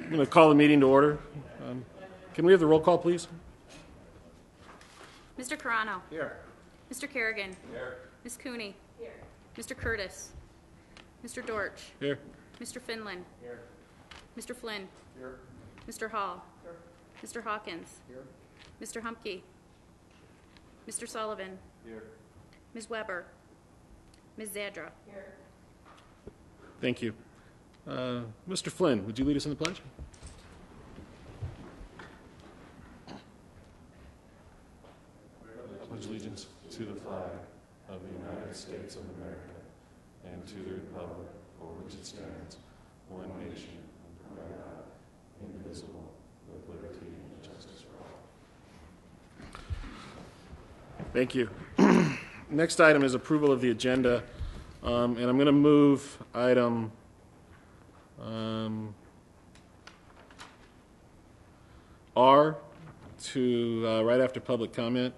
I'm going to call the meeting to order. Can we have the roll call, please? Mr. Carano. Here. Mr. Kerrigan. Here. Ms. Cooney. Here. Mr. Curtis. Mr. Dortch. Here. Mr. Finland. Here. Mr. Flynn. Here. Mr. Hall. Here. Mr. Hawkins. Here. Mr. Humke. Mr. Sullivan. Here. Ms. Weber. Ms. Zadra. Here. Thank you. Mr. Flynn, would you lead us in the pledge? I pledge allegiance to the flag of the United States of America and to the republic for which it stands, one nation, under God, indivisible, with liberty and justice for all. Thank you. Next item is approval of the agenda, and I'm going to move item R to right after public comment,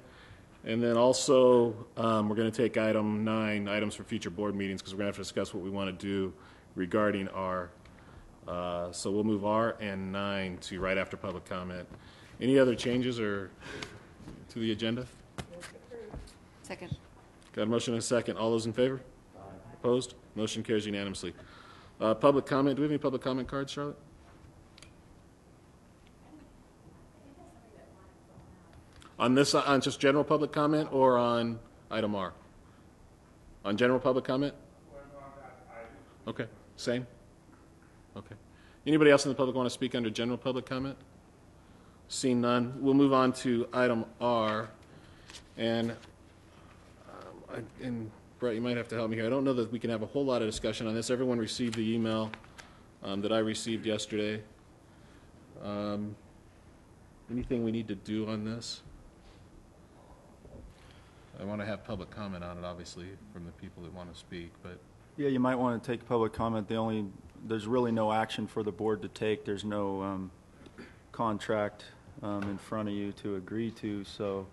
and then also we're going to take item 9, items for future board meetings, because we're going to have to discuss what we want to do regarding R. So we'll move R and 9 to right after public comment. Any other changes or to the agenda? Second. Got a motion and a second. All those in favor? Aye. Opposed? Motion carries unanimously. Public comment. Do we have any public comment cards, Charlotte? On this, on just general public comment or on item R? On general public comment? Okay. Same? Okay. Anybody else in the public want to speak under general public comment? Seeing none, we'll move on to item R. And Brett, you might have to help me here. I don't know that we can have a whole lot of discussion on this. Everyone received the email that I received yesterday. Anything we need to do on this? I want to have public comment on it, obviously, from the people that want to speak. But yeah, you might want to take public comment. There's really no action for the board to take. There's no contract in front of you to agree to. So,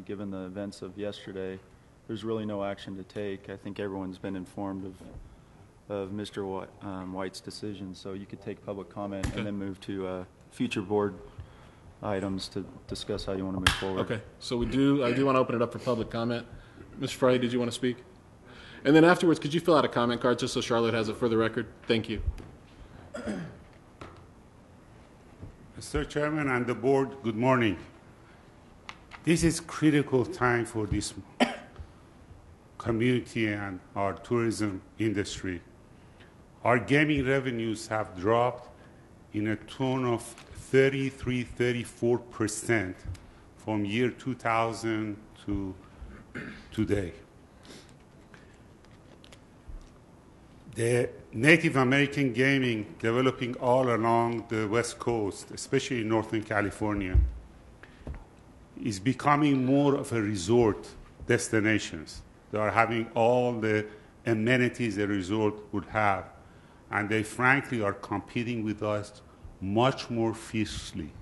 given the events of yesterday, there's really no action to take. I think everyone's been informed of Mr. White's decision. So you could take public comment and then move to future board items to discuss how you want to move forward. okay, so I do want to open it up for public comment. Mr. Fry, did you want to speak? And then afterwards, could you fill out a comment card just so Charlotte has it for the record? Thank you. Mr. Chairman and the board, good morning. This is critical time for this community and our tourism industry. Our gaming revenues have dropped in a tone of 34% from year 2000 to today. The Native American gaming developing all along the West Coast, especially in Northern California, is becoming more of a resort destinations. They are having all the amenities a resort would have, and they frankly are competing with us much more fiercely.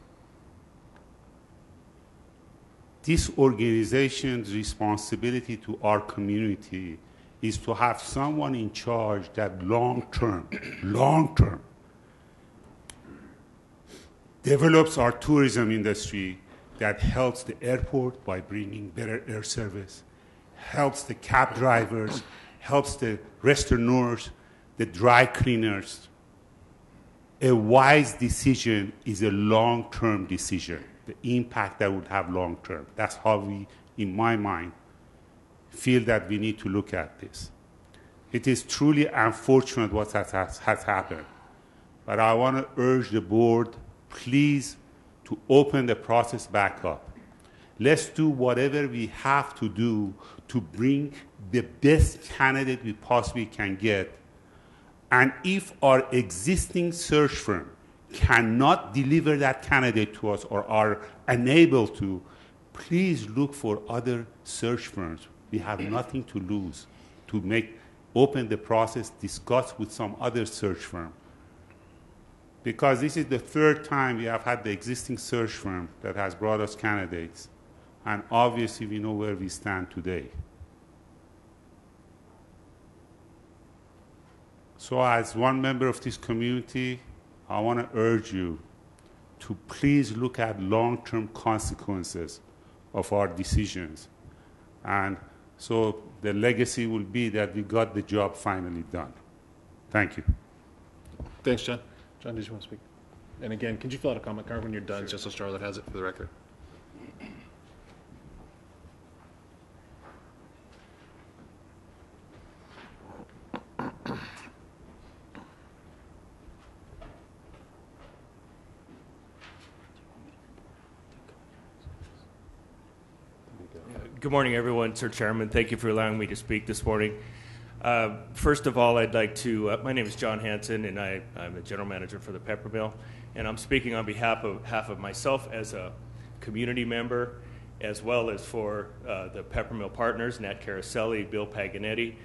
This organization's responsibility to our community is to have someone in charge that long-term, develops our tourism industry, that helps the airport by bringing better air service, helps the cab drivers, helps the restaurateurs, the dry cleaners. A wise decision is a long-term decision, the impact that would have long-term. That's how we, in my mind, feel that we need to look at this. It is truly unfortunate what has happened, but I want to urge the board, please, to open the process back up. Let's do whatever we have to do to bring the best candidate we possibly can get. And if our existing search firm cannot deliver that candidate to us or are unable to, please look for other search firms. We have nothing to lose to open the process, discuss with some other search firm. Because this is the third time we have had the existing search firm that has brought us candidates. And obviously we know where we stand today. So as one member of this community, I want to urge you to please look at long-term consequences of our decisions. And so the legacy will be that we got the job finally done. Thank you. Thanks, John. John, did you want to speak? And again, could you fill out a comment card when you're done, just so Charlotte has it for the record? Good morning, everyone. Sir Chairman, thank you for allowing me to speak this morning. First of all, I'd like to, my name is John Hanson, and I'm the general manager for the Pepper Mill, and I'm speaking on behalf of myself as a community member, as well as for the Pepper Mill partners, Nat Caraselli, Bill Paganetti.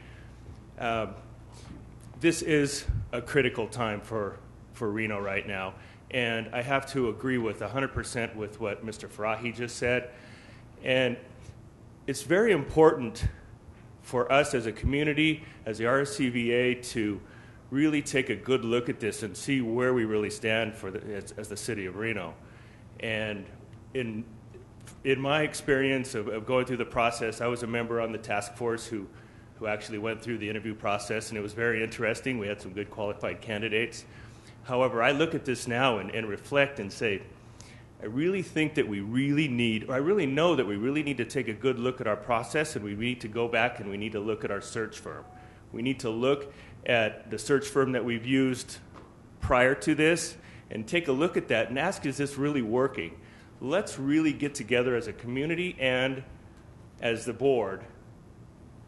This is a critical time for Reno right now, and I have to agree with 100% with what Mr. Farahi just said. And it's very important for us as a community, as the RSCVA, to really take a good look at this and see where we really stand as the city of Reno. And in my experience of going through the process, I was a member on the task force who actually went through the interview process, and it was very interesting. We had some good qualified candidates. However, I look at this now and reflect and say, I really think that we really need, or I really know that we really need to take a good look at our process, and we need to go back and we need to look at our search firm. We need to look at the search firm that we've used prior to this and take a look at that and ask, is this really working? Let's really get together as a community and as the board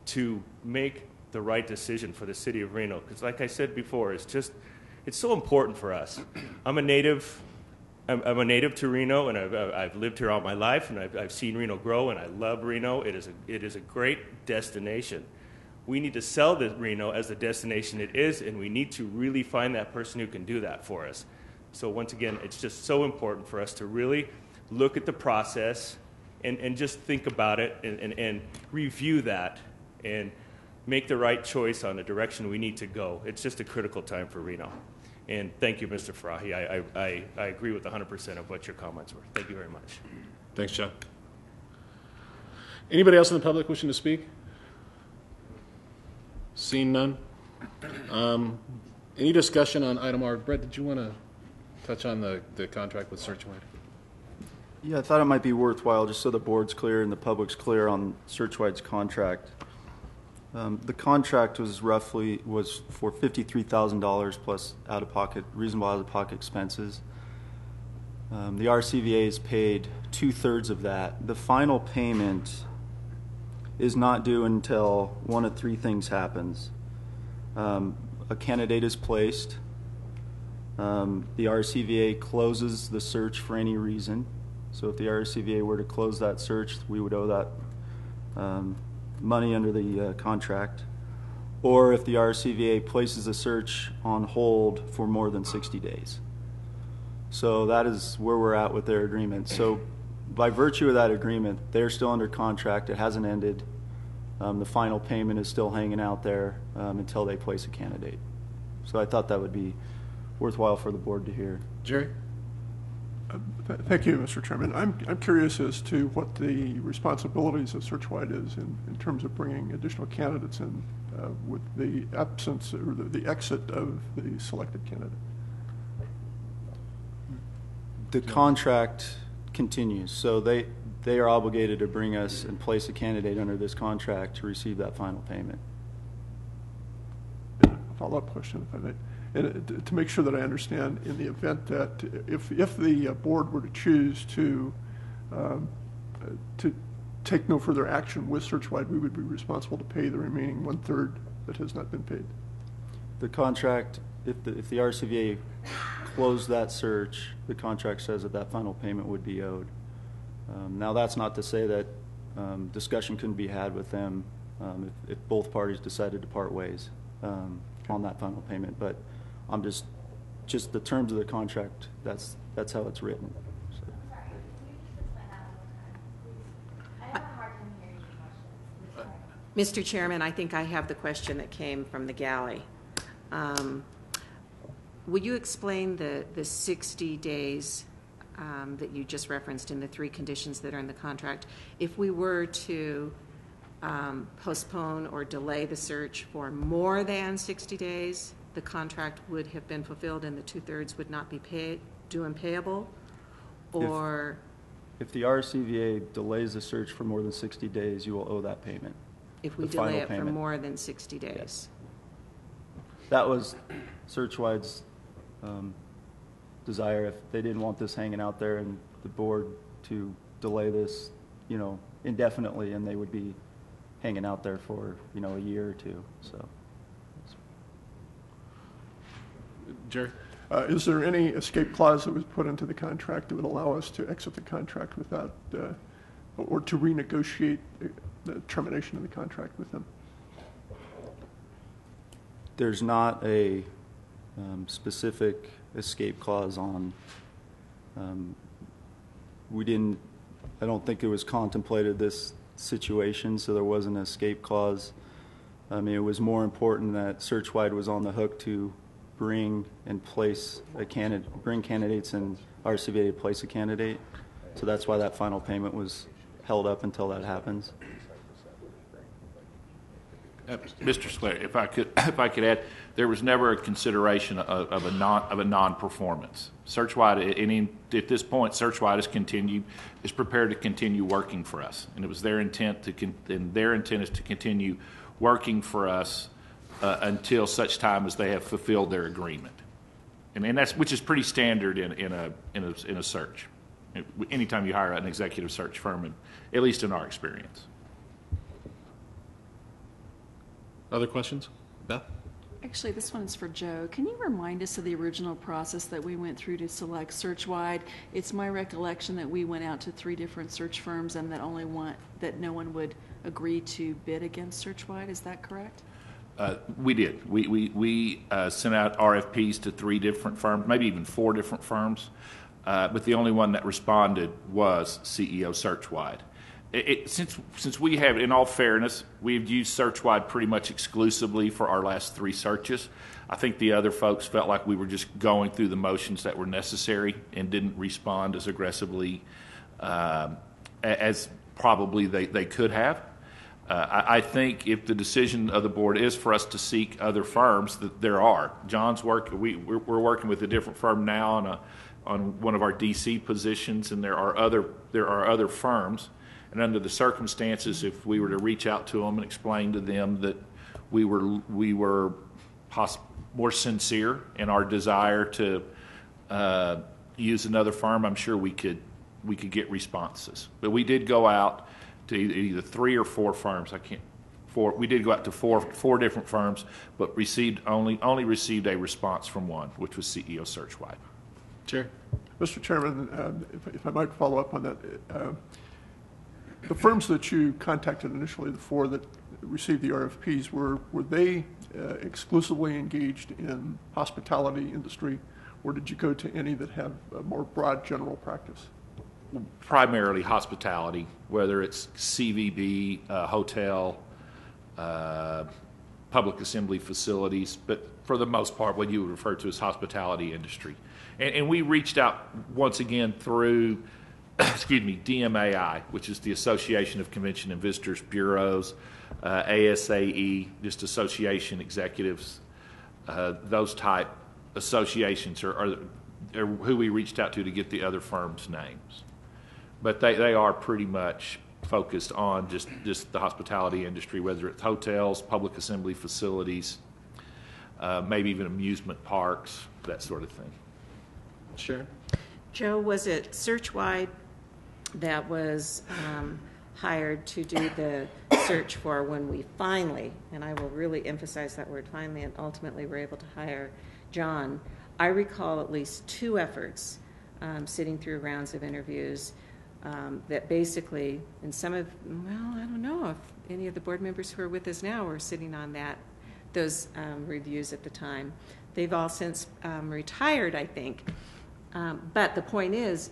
to make the right decision for the city of Reno. Because like I said before, it's so important for us. I'm a native to Reno, and I've lived here all my life, and I've seen Reno grow, and I love Reno. It is a great destination. We need to sell Reno as the destination it is, and we need to really find that person who can do that for us. So once again, it's just so important for us to really look at the process and just think about it and review that and make the right choice on the direction we need to go. It's just a critical time for Reno. And thank you, Mr. Farahi. I agree with 100% of what your comments were. Thank you very much. Thanks, John. Anybody else in the public wishing to speak? Seeing none. Any discussion on item R? Brett, did you want to touch on the contract with Searchwide? Yeah, I thought it might be worthwhile, just so the board's clear and the public's clear on Searchwide's contract. The contract was for $53,000 plus reasonable out-of-pocket expenses. The RSCVA is paid 2/3 of that. The final payment is not due until one of three things happens. A candidate is placed. The RSCVA closes the search for any reason. So if the RSCVA were to close that search, we would owe that money under the contract. Or if the RSCVA places a search on hold for more than 60 days. So that is where we're at with their agreement. So by virtue of that agreement, they're still under contract. It hasn't ended. The final payment is still hanging out there until they place a candidate. So I thought that would be worthwhile for the board to hear. Jerry? Thank you, Mr. Chairman. I'm curious as to what the responsibilities of Searchwide is in terms of bringing additional candidates in with the absence or the exit of the selected candidate. The contract continues, so they are obligated to bring us and place a candidate under this contract to receive that final payment. A follow-up question, if I may. And to make sure that I understand, in the event that if the board were to choose to take no further action with Searchwide, we would be responsible to pay the remaining 1/3 that has not been paid. The contract, if the RSCVA closed that search, the contract says that final payment would be owed. Now that's not to say that discussion couldn't be had with them if both parties decided to part ways on that final payment, but I'm just the terms of the contract, that's how it's written. So. Sorry, can you just explain that one more time, please? I have a hard time hearing your questions. Mr. Chairman, I think I have the question that came from the galley. Will you explain the 60 days that you just referenced in the 3 conditions that are in the contract? If we were to postpone or delay the search for more than 60 days, the contract would have been fulfilled and the 2/3 would not be due and payable? Or if the RSCVA delays the search for more than 60 days, you will owe that payment. if we the delay final it for payment. more than 60 days? Yes. That was Searchwide's desire. If they didn't want this hanging out there and the board to delay this, indefinitely, and they would be hanging out there for, a year or two. So, Jerry? Is there any escape clause that was put into the contract that would allow us to exit the contract without, or to renegotiate the termination of the contract with them? there's not a specific escape clause on. I don't think it was contemplated this situation, so there wasn't an escape clause. I mean, it was more important that Searchwide was on the hook to bring and place a candidate, bring candidates and RSCVA to place a candidate. So that's why that final payment was held up until that happens. Mr. Sclair, if I could add, there was never a consideration of a non-performance. Searchwide, at this point, Searchwide is prepared to continue working for us, and it was their intent is to continue working for us until such time as they have fulfilled their agreement, and that's which is pretty standard in a search. Anytime you hire an executive search firm, at least in our experience. Other questions? Beth? Actually, this one is for Joe. Can you remind us of the original process that we went through to select Searchwide? It's my recollection that we went out to 3 different search firms and that no one would agree to bid against Searchwide. Is that correct? We did. We sent out RFPs to 3 different firms, maybe even 4 different firms, but the only one that responded was CEO Searchwide. Since we have, in all fairness, we've used Searchwide pretty much exclusively for our last 3 searches. I think the other folks felt like we were just going through the motions that were necessary and didn't respond as aggressively as probably they could have. I think if the decision of the board is for us to seek other firms, that there are. John's work. We're working with a different firm now on one of our DC positions, and there are other firms. And under the circumstances, if we were to reach out to them and explain to them that we were more sincere in our desire to use another firm, I'm sure we could get responses. But we did go out to either 3 or 4 firms. We did go out to four different firms, but only received a response from one, which was CEO Searchwide. Chair. Mr. Chairman, if I might follow up on that. The firms that you contacted initially, the 4 that received the RFPs, were they exclusively engaged in hospitality industry, or did you go to any that have a more broad general practice? Primarily hospitality, whether it's CVB, hotel, public assembly facilities, but for the most part, what you would refer to as hospitality industry. And we reached out once again through DMAI, which is the Association of Convention and Visitors Bureaus, ASAE, just association executives. Those type associations are who we reached out to get the other firms' names. But they are pretty much focused on just the hospitality industry, whether it's hotels, public assembly facilities, maybe even amusement parks, that sort of thing. Sharon? Joe, was it Searchwide that was hired to do the search for when we finally, and I will really emphasize that word finally, and ultimately were able to hire John? I recall at least 2 efforts sitting through rounds of interviews that basically, and I don't know if any of the board members who are with us now were sitting on those reviews at the time. They've all since retired, I think. But the point is,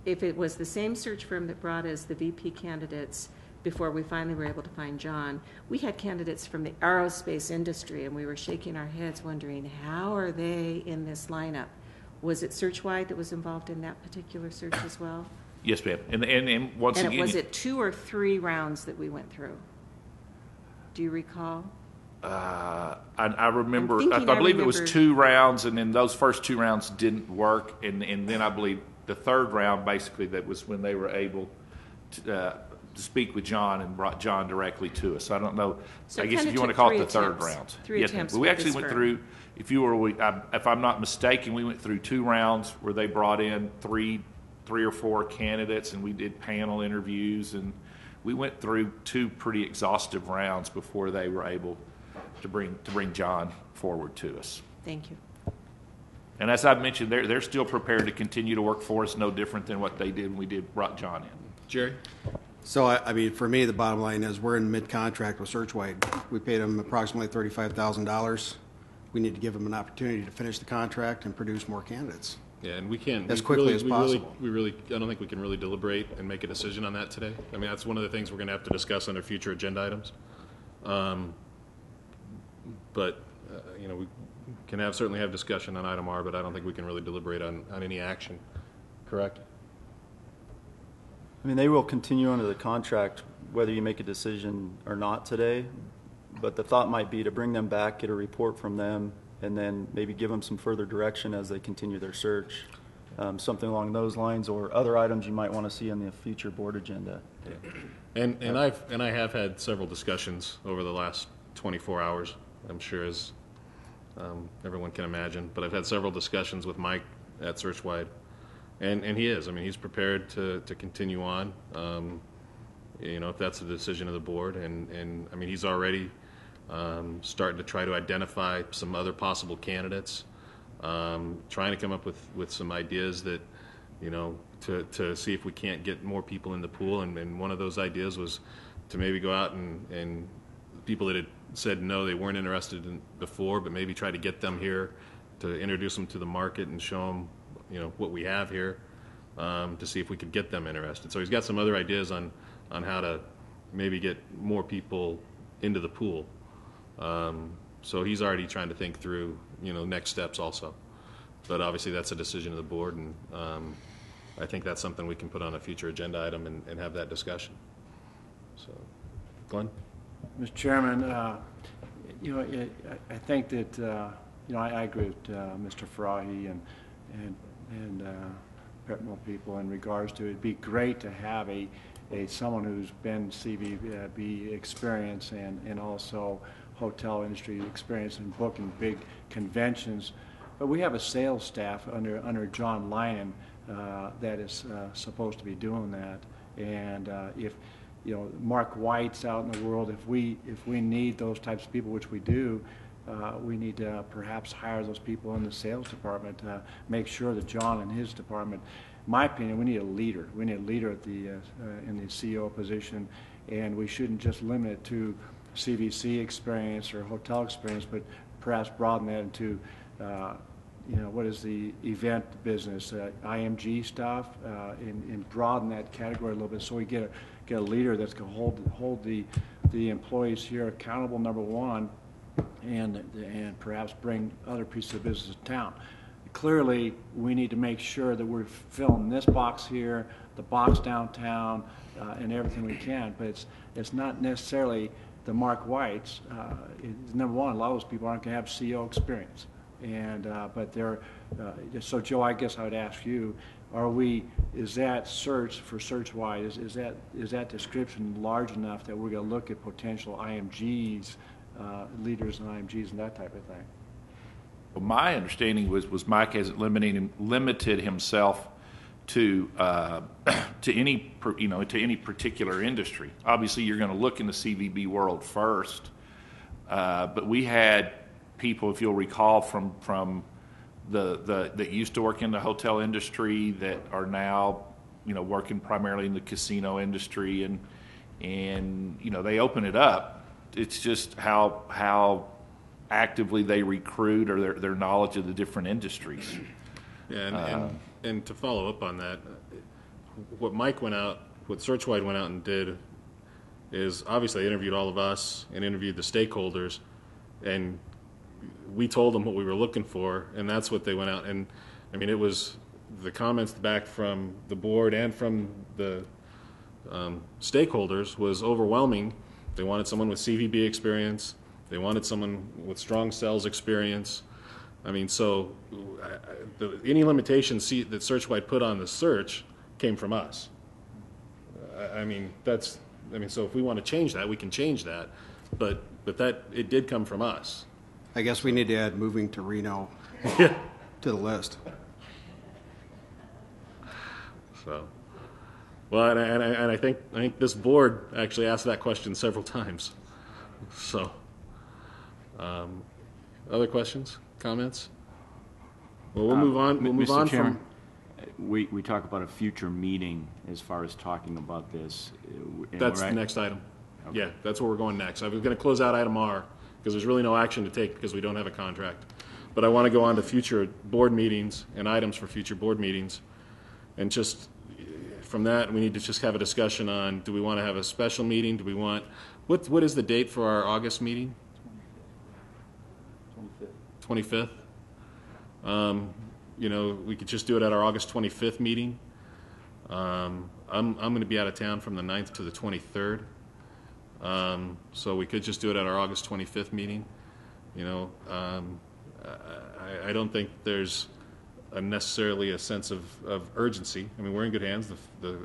if it was the same search firm that brought us the VP candidates before we finally were able to find John, we had candidates from the aerospace industry, and we were shaking our heads wondering, how are they in this lineup? Was it Searchwide that was involved in that particular search as well? Yes, ma'am. And once And again, was it 2 or 3 rounds that we went through? Do you recall? I remember. I'm I thinking believe it was remember- 2 rounds, and then those first 2 rounds didn't work, and then I believe the 3rd round, basically, that was when they were able to speak with John and brought John directly to us. So I don't know. So I it guess kinda if you want to took call 3 it the 3rd attempts. round. 3 Yes, ma'am. attempts But we with actually this went firm. through. If I'm not mistaken, we went through 2 rounds where they brought in three or 4 candidates, and we did panel interviews, and we went through 2 pretty exhaustive rounds before they were able to bring John forward to us. Thank you. And as I've mentioned, they're still prepared to continue to work for us, no different than what they did when we brought John in. Jerry? So, I mean, for me, the bottom line is we're in mid-contract with Searchwide. We paid them approximately $35,000. We need to give them an opportunity to finish the contract and produce more candidates. Yeah, and we can't. As quickly as possible. We really, I don't think we can really deliberate and make a decision on that today. I mean, that's one of the things we're going to have to discuss under future agenda items. But, we can certainly have discussion on item R, but I don't think we can really deliberate on any action. Correct? I mean, they will continue under the contract whether you make a decision or not today, but the thought might be to bring them back, get a report from them, and then maybe give them some further direction as they continue their search. Something along those lines, or other items you might want to see on the future board agenda. And I have had several discussions over the last 24 hours, I'm sure, as everyone can imagine. But I've had several discussions with Mike at Searchwide, and he is. I mean, he's prepared to continue on. If that's the decision of the board, and I mean, he's already starting to try to identify some other possible candidates, trying to come up with some ideas that, to see if we can't get more people in the pool. And one of those ideas was to maybe go out and people that had said no, they weren't interested in before, but maybe try to get them here to introduce them to the market and show them, what we have here, to see if we could get them interested. So he's got some other ideas on how to maybe get more people into the pool. So he's already trying to think through, next steps also. But obviously that's a decision of the board, and I think that's something we can put on a future agenda item and have that discussion. So, Glenn? Mr. Chairman, I think that, I agree with Mr. Farahi and Petmore people in regards to it'd be great to have someone who's been CVB experience and also hotel industry experience in booking big conventions. But we have a sales staff under John Lyon that is supposed to be doing that. And if Mark White's out in the world, if we need those types of people, which we do, we need to perhaps hire those people in the sales department to make sure that John and his department. In my opinion, we need a leader. We need a leader at in the CEO position, and we shouldn't just limit it to CVC experience or hotel experience, but perhaps broaden that into, what is the event business, IMG stuff, and broaden that category a little bit, so we get a leader that's going to hold the employees here accountable, number one, and perhaps bring other pieces of business to town. Clearly, we need to make sure that we're filling this box here, the box downtown, and everything we can. But it's not necessarily the Mark Whites. Number one, a lot of those people aren't going to have CEO experience, but they're. So, Joe, I guess I would ask you: is that search for Searchwide? Is that description large enough that we're going to look at potential IMGs, leaders in IMGs, and that type of thing? Well, my understanding was Mike hasn't limited himself to any particular industry. Obviously, you're going to look in the CVB world first, but we had people, if you'll recall, from that used to work in the hotel industry that are now working primarily in the casino industry, and they open it up. It's just how actively they recruit, or their knowledge of the different industries. Yeah, and to follow up on that, what Searchwide went out and did is obviously they interviewed all of us and interviewed the stakeholders, and we told them what we were looking for, and that's what they went out. And I mean, it was the comments back from the board and from the stakeholders was overwhelming. They wanted someone with CVB experience. They wanted someone with strong sales experience. I mean, so any limitations that Searchwide put on the search came from us. So if we want to change that, we can change that, but that it did come from us. I guess we need to add moving to Reno Yeah. to the list. So, well, and I think this board actually asked that question several times. So, other questions, comments? Well, we'll move on. We'll move Mr. on Chairman, from. we talk about a future meeting as far as talking about this. That's right? the next item. Okay. Yeah, that's where we're going next. I was going to close out item R because there's really no action to take because we don't have a contract. But I want to go on to future board meetings and items for future board meetings. And just from that, we need to just have a discussion on, do we want to have a special meeting? Do we want, what is the date for our August meeting? 25th. We could just do it at our August 25th meeting. I'm going to be out of town from the 9th to the 23rd. So we could just do it at our August 25th meeting. I don't think there's necessarily a sense of urgency. I mean, we're in good hands. The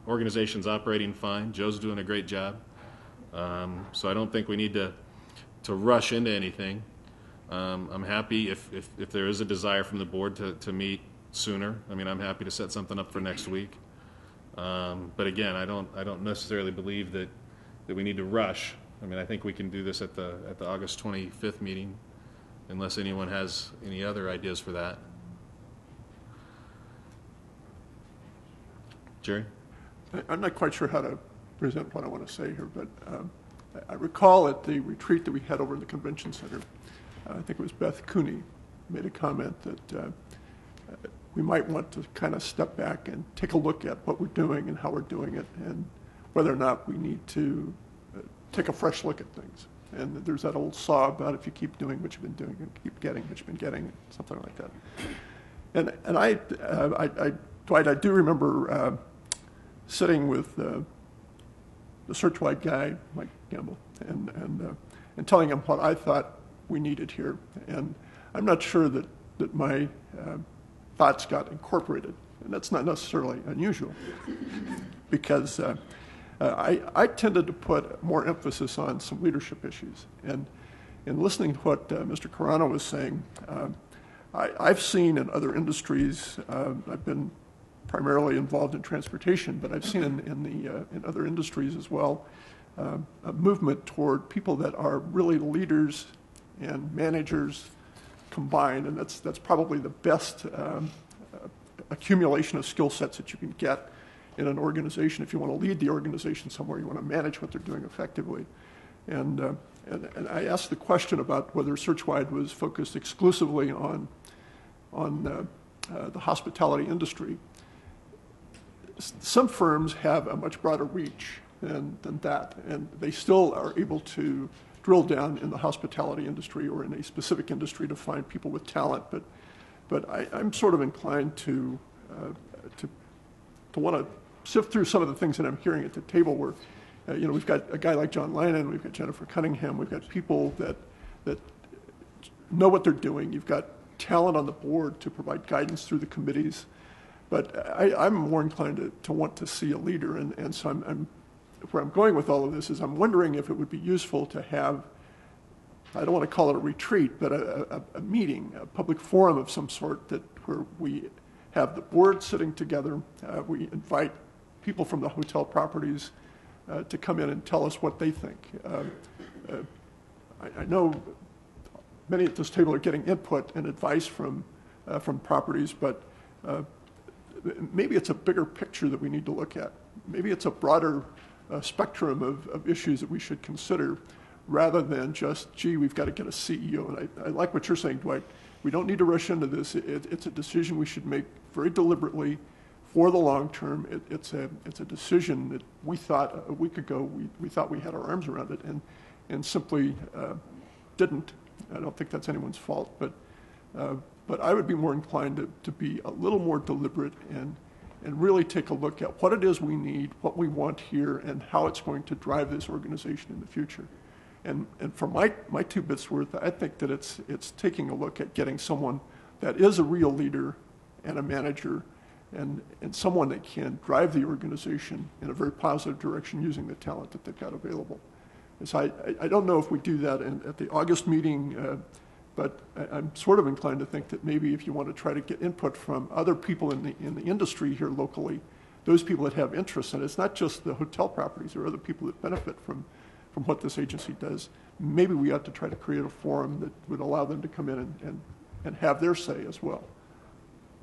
organization's operating fine. Joe's doing a great job. So I don't think we need to rush into anything. I'm happy if there is a desire from the board to meet sooner. I mean, I'm happy to set something up for next week. But again, I don't necessarily believe that we need to rush. I mean, I think we can do this at the August 25th meeting, unless anyone has any other ideas for that. Jerry? I'm not quite sure how to present what I want to say here, but I recall at the retreat that we had over in the convention center, I think it was Beth Cooney made a comment that we might want to kind of step back and take a look at what we're doing and how we're doing it, and whether or not we need to take a fresh look at things. And there's that old saw about if you keep doing what you've been doing and keep getting what you've been getting, something like that. And I Dwight, I do remember sitting with the Searchwide guy, Mike Gamble, and telling him what I thought we needed here. And I'm not sure that my thoughts got incorporated. And that's not necessarily unusual because I tended to put more emphasis on some leadership issues. And in listening to what Mr. Carano was saying, I've seen in other industries, I've been primarily involved in transportation, but I've seen in other industries as well, a movement toward people that are really leaders and managers combined, and that's probably the best accumulation of skill sets that you can get in an organization. If you want to lead the organization somewhere, you want to manage what they're doing effectively. And I asked the question about whether Searchwide was focused exclusively on the hospitality industry. Some firms have a much broader reach than that, and they still are able to drill down in the hospitality industry or in a specific industry to find people with talent. But I'm sort of inclined to want to sift through some of the things that I'm hearing at the table where, we've got a guy like John Lennon, we've got Jennifer Cunningham, we've got people that know what they're doing. You've got talent on the board to provide guidance through the committees. But I'm more inclined to want to see a leader, and so where I'm going with all of this is I'm wondering if it would be useful to have, I don't want to call it a retreat, but a meeting, a public forum of some sort where we have the board sitting together. We invite people from the hotel properties to come in and tell us what they think. I know many at this table are getting input and advice from properties, but maybe it's a bigger picture that we need to look at. Maybe it's a broader spectrum of issues that we should consider rather than just, gee, we've got to get a CEO. And I like what you're saying, Dwight. We don't need to rush into this. It's a decision we should make very deliberately for the long term. It's a decision that we thought a week ago we thought we had our arms around it and simply didn't. I don't think that's anyone's fault, but I would be more inclined to be a little more deliberate and really take a look at what it is we need, what we want here, and how it's going to drive this organization in the future. And for my 2 bits worth, I think that it's taking a look at getting someone that is a real leader and a manager and someone that can drive the organization in a very positive direction using the talent that they've got available. And so I don't know if we do that at the August meeting, but I'm sort of inclined to think that maybe if you want to try to get input from other people in the industry here locally, those people that have interests, and it's not just the hotel properties, there are other people that benefit from what this agency does. Maybe we ought to try to create a forum that would allow them to come in and have their say as well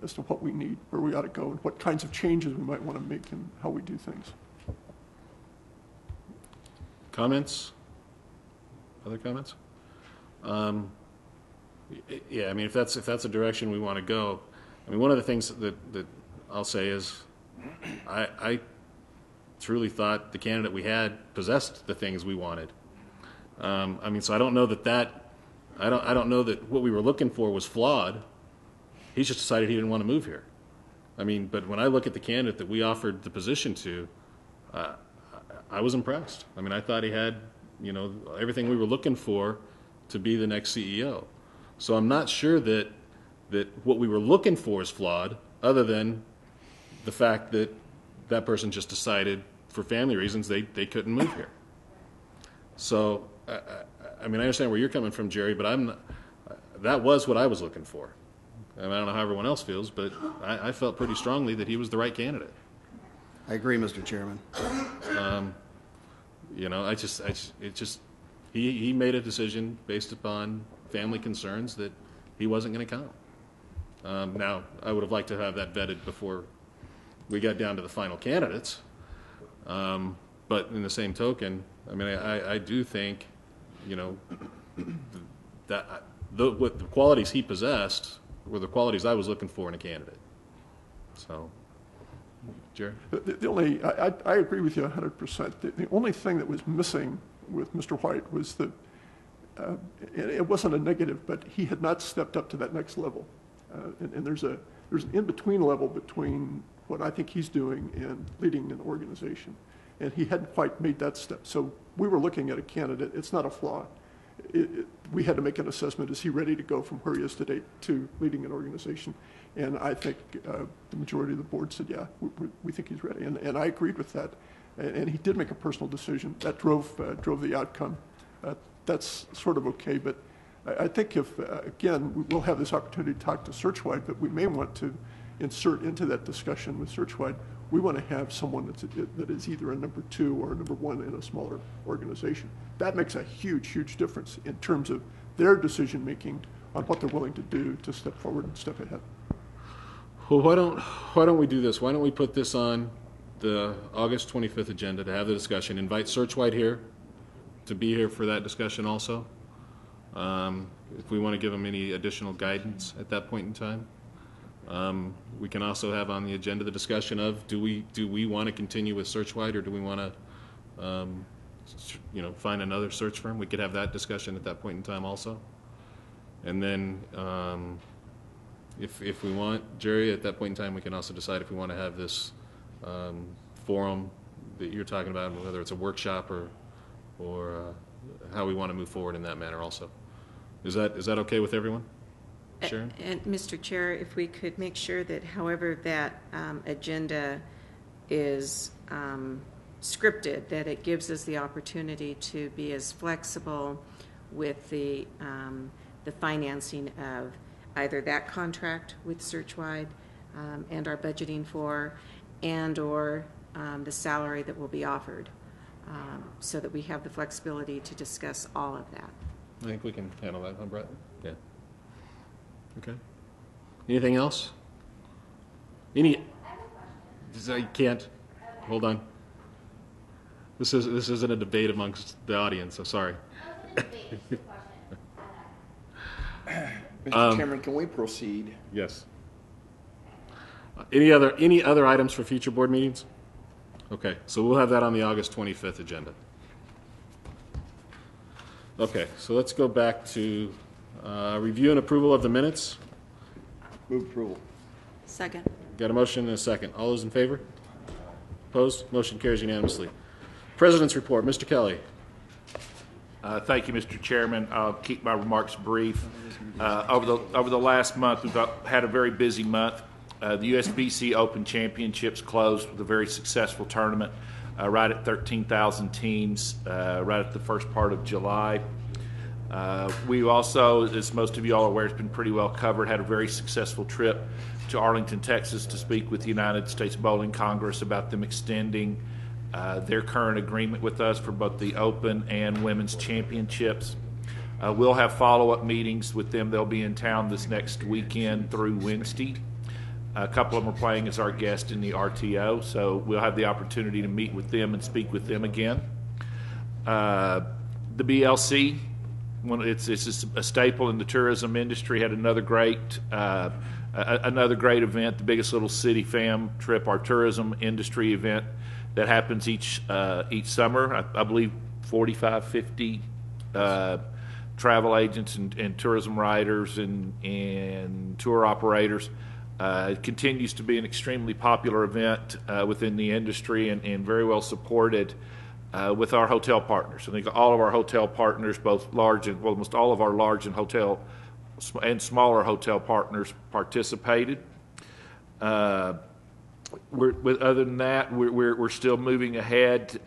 as to what we need, where we ought to go, and what kinds of changes we might want to make in how we do things. Comments? Other comments? Yeah, I mean, if that's a direction we want to go, I mean, one of the things that I'll say is, I truly thought the candidate we had possessed the things we wanted. I mean, so I don't know I don't know that what we were looking for was flawed. He's just decided he didn't want to move here. I mean, but when I look at the candidate that we offered the position to, I was impressed. I mean, I thought he had, everything we were looking for to be the next CEO. So I'm not sure that what we were looking for is flawed, other than the fact that that person just decided, for family reasons, they couldn't move here. So, I mean, I understand where you're coming from, Jerry, but that was what I was looking for. I mean, I don't know how everyone else feels, but I felt pretty strongly that he was the right candidate. I agree, Mr. Chairman. He made a decision based upon family concerns that he wasn't going to come. Now, I would have liked to have that vetted before we got down to the final candidates. But in the same token, I mean, I do think, that what the qualities he possessed were the qualities I was looking for in a candidate. So, Jerry? The only, I agree with you 100%. The only thing that was missing with Mr. White was that, it wasn't a negative, but he had not stepped up to that next level. And there's an in-between level between what I think he's doing and leading an organization. And he hadn't quite made that step. So we were looking at a candidate. It's not a flaw. We had to make an assessment. Is he ready to go from where he is today to leading an organization? And I think the majority of the board said, yeah, we think he's ready. And I agreed with that. And he did make a personal decision. That drove the outcome. That's sort of okay. But I think if, again, we'll have this opportunity to talk to Searchwide, but we may want to insert into that discussion with Searchwide, we want to have someone that is either a number 2 or a number 1 in a smaller organization. That makes a huge, huge difference in terms of their decision making on what they're willing to do to step forward and step ahead. Well, why don't we do this? Why don't we put this on the August 25th agenda to have the discussion? Invite Searchwide here to be here for that discussion also. If we want to give them any additional guidance at that point in time. We can also have on the agenda the discussion of do we want to continue with Searchwide, or do we want to find another search firm? We could have that discussion at that point in time also. And then if we want, Jerry, at that point in time we can also decide if we want to have this forum that you're talking about, whether it's a workshop or how we want to move forward in that manner also. Is that okay with everyone? Sharon? And Mr. Chair, if we could make sure that however that agenda is scripted, that it gives us the opportunity to be as flexible with the financing of either that contract with Searchwide and our budgeting for, and or the salary that will be offered, so that we have the flexibility to discuss all of that. I think we can handle that, huh, Brett? Yeah. Okay. Anything else? I can't. Hold on. This isn't a debate amongst the audience. I'm sorry. Mr. Chairman, can we proceed? Yes. Any other items for future board meetings? Okay, so we'll have that on the August 25th agenda. Okay, so let's go back to review and approval of the minutes. Move approval. Second. Got a motion and a second. All those in favor? Opposed? Motion carries unanimously. President's report. Mr. Kelly. Thank you, Mr. Chairman. I'll keep my remarks brief. Over the last month, we've had a very busy month. The USBC Open Championships closed with a very successful tournament, right at 13,000 teams, right at the first part of July. We also, as most of you all are aware, it's been pretty well covered, had a very successful trip to Arlington, Texas to speak with the United States Bowling Congress about them extending their current agreement with us for both the Open and Women's Championships. We'll have follow-up meetings with them. They'll be in town this next weekend through Wednesday. A couple of them are playing as our guest in the RTO, so we'll have the opportunity to meet with them and speak with them again. The BLC, it's just a staple in the tourism industry, had another great event, the Biggest Little City Fam Trip, our tourism industry event that happens each summer. I believe 45, 50 travel agents and tourism writers and tour operators. It continues to be an extremely popular event within the industry and very well supported with our hotel partners. I think all of our hotel partners, both large and almost all of our large and hotel and smaller hotel partners participated. Other than that, we're still moving ahead.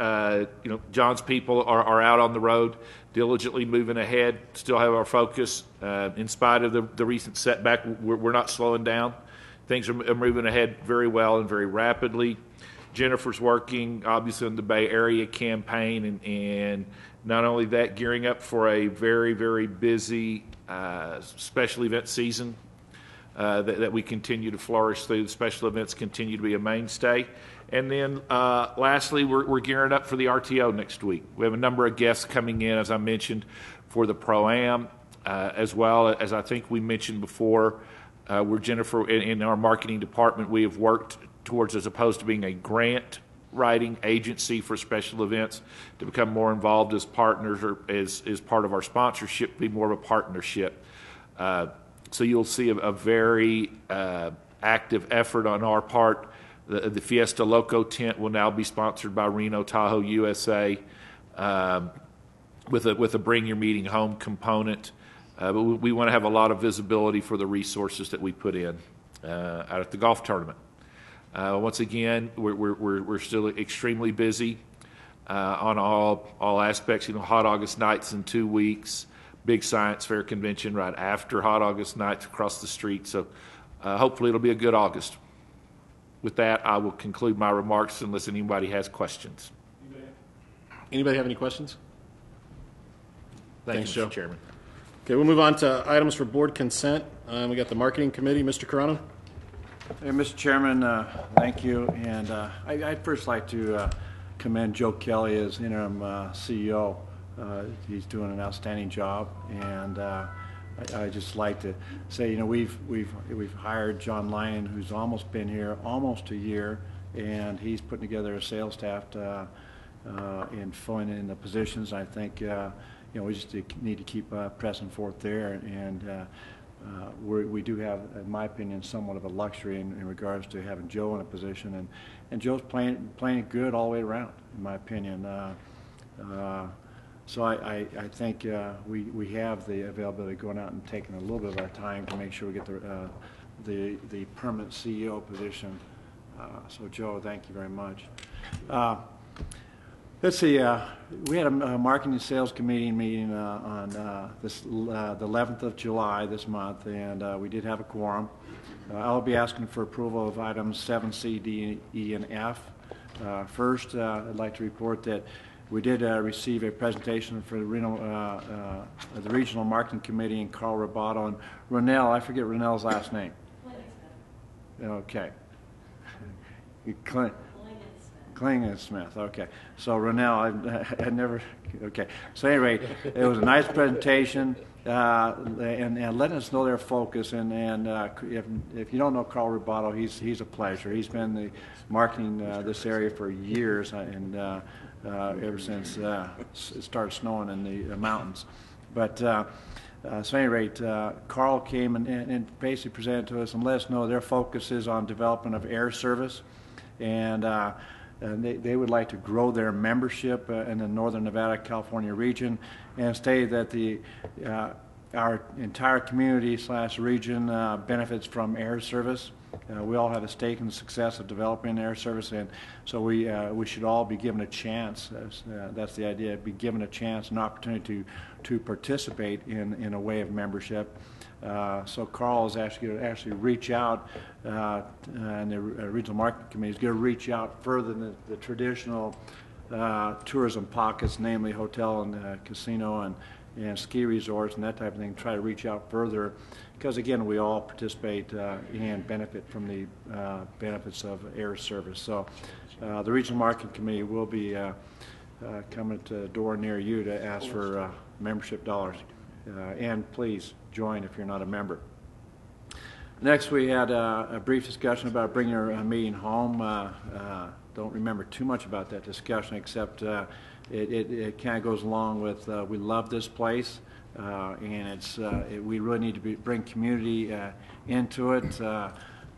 John's people are out on the road, diligently moving ahead. Still have our focus in spite of the recent setback. We're not slowing down. Things are moving ahead very well and very rapidly. Jennifer's working, obviously, on the Bay Area campaign, and not only that, gearing up for a very, very busy special event season that we continue to flourish through. The special events continue to be a mainstay. And then lastly, we're gearing up for the RTO next week. We have a number of guests coming in, as I mentioned, for the Pro-Am, as well as I think we mentioned before. We're Jennifer, in our marketing department, we have worked towards, as opposed to being a grant writing agency for special events, to become more involved as partners or as part of our sponsorship, be more of a partnership. So you'll see a very active effort on our part. The Fiesta Loco tent will now be sponsored by Reno Tahoe USA with a Bring Your Meeting Home component. But we want to have a lot of visibility for the resources that we put in out at the golf tournament. Once again, we're still extremely busy on all aspects. Hot August nights in 2 weeks, big science fair convention right after Hot August nights across the street. So hopefully it'll be a good August. With that, I will conclude my remarks unless anybody has questions. Anybody have any questions? Thanks, Joe. Mr. Chairman. Okay, we'll move on to items for board consent. We got the marketing committee. Mr. Carano. Hey, Mr. Chairman, thank you. And I'd first like to commend Joe Kelly as interim CEO. He's doing an outstanding job, and I just like to say, we've hired John Lyon, who's almost been here almost a year, and he's putting together a sales staff and filling in the positions. I think we just need to keep pressing forth there, and we do have, in my opinion, somewhat of a luxury in regards to having Joe in a position, and Joe's playing it good all the way around, in my opinion. So I think we have the availability of going out and taking a little bit of our time to make sure we get the permanent CEO position. So Joe, thank you very much. Let's see. We had a marketing and sales committee meeting on the 11th of July this month, and we did have a quorum. I'll be asking for approval of items 7C, D, E, and F. First, I'd like to report that we did receive a presentation for the Regional Marketing Committee and Carl Roboto and Ronell. I forget Ronell's last name. Okay. Klingsmith. Okay. So Rennell, I never. Okay. So anyway, it was a nice presentation, and letting us know their focus. And if you don't know Carl Rubato, he's a pleasure. He's been the marketing this area for years, and ever since it started snowing in the mountains. But so at any rate, Carl came and basically presented to us and let us know their focus is on development of air service, and they would like to grow their membership in the Northern Nevada, California region, and stated that our entire community / region benefits from air service. We all have a stake in the success of developing air service, and so we should all be given a chance. That's the idea: be given a chance, an opportunity to participate in a way of membership. So Carl is actually going to reach out, and the regional marketing committee is going to reach out further than the traditional tourism pockets, namely hotel and casino and ski resorts and that type of thing. Try to reach out further, because again, we all participate and benefit from the benefits of air service. So the regional marketing committee will be coming to a door near you to ask for membership dollars, and please join if you're not a member. Next, we had a brief discussion about bringing our meeting home. Don't remember too much about that discussion, except it kind of goes along with we love this place, and we really need to bring community into it.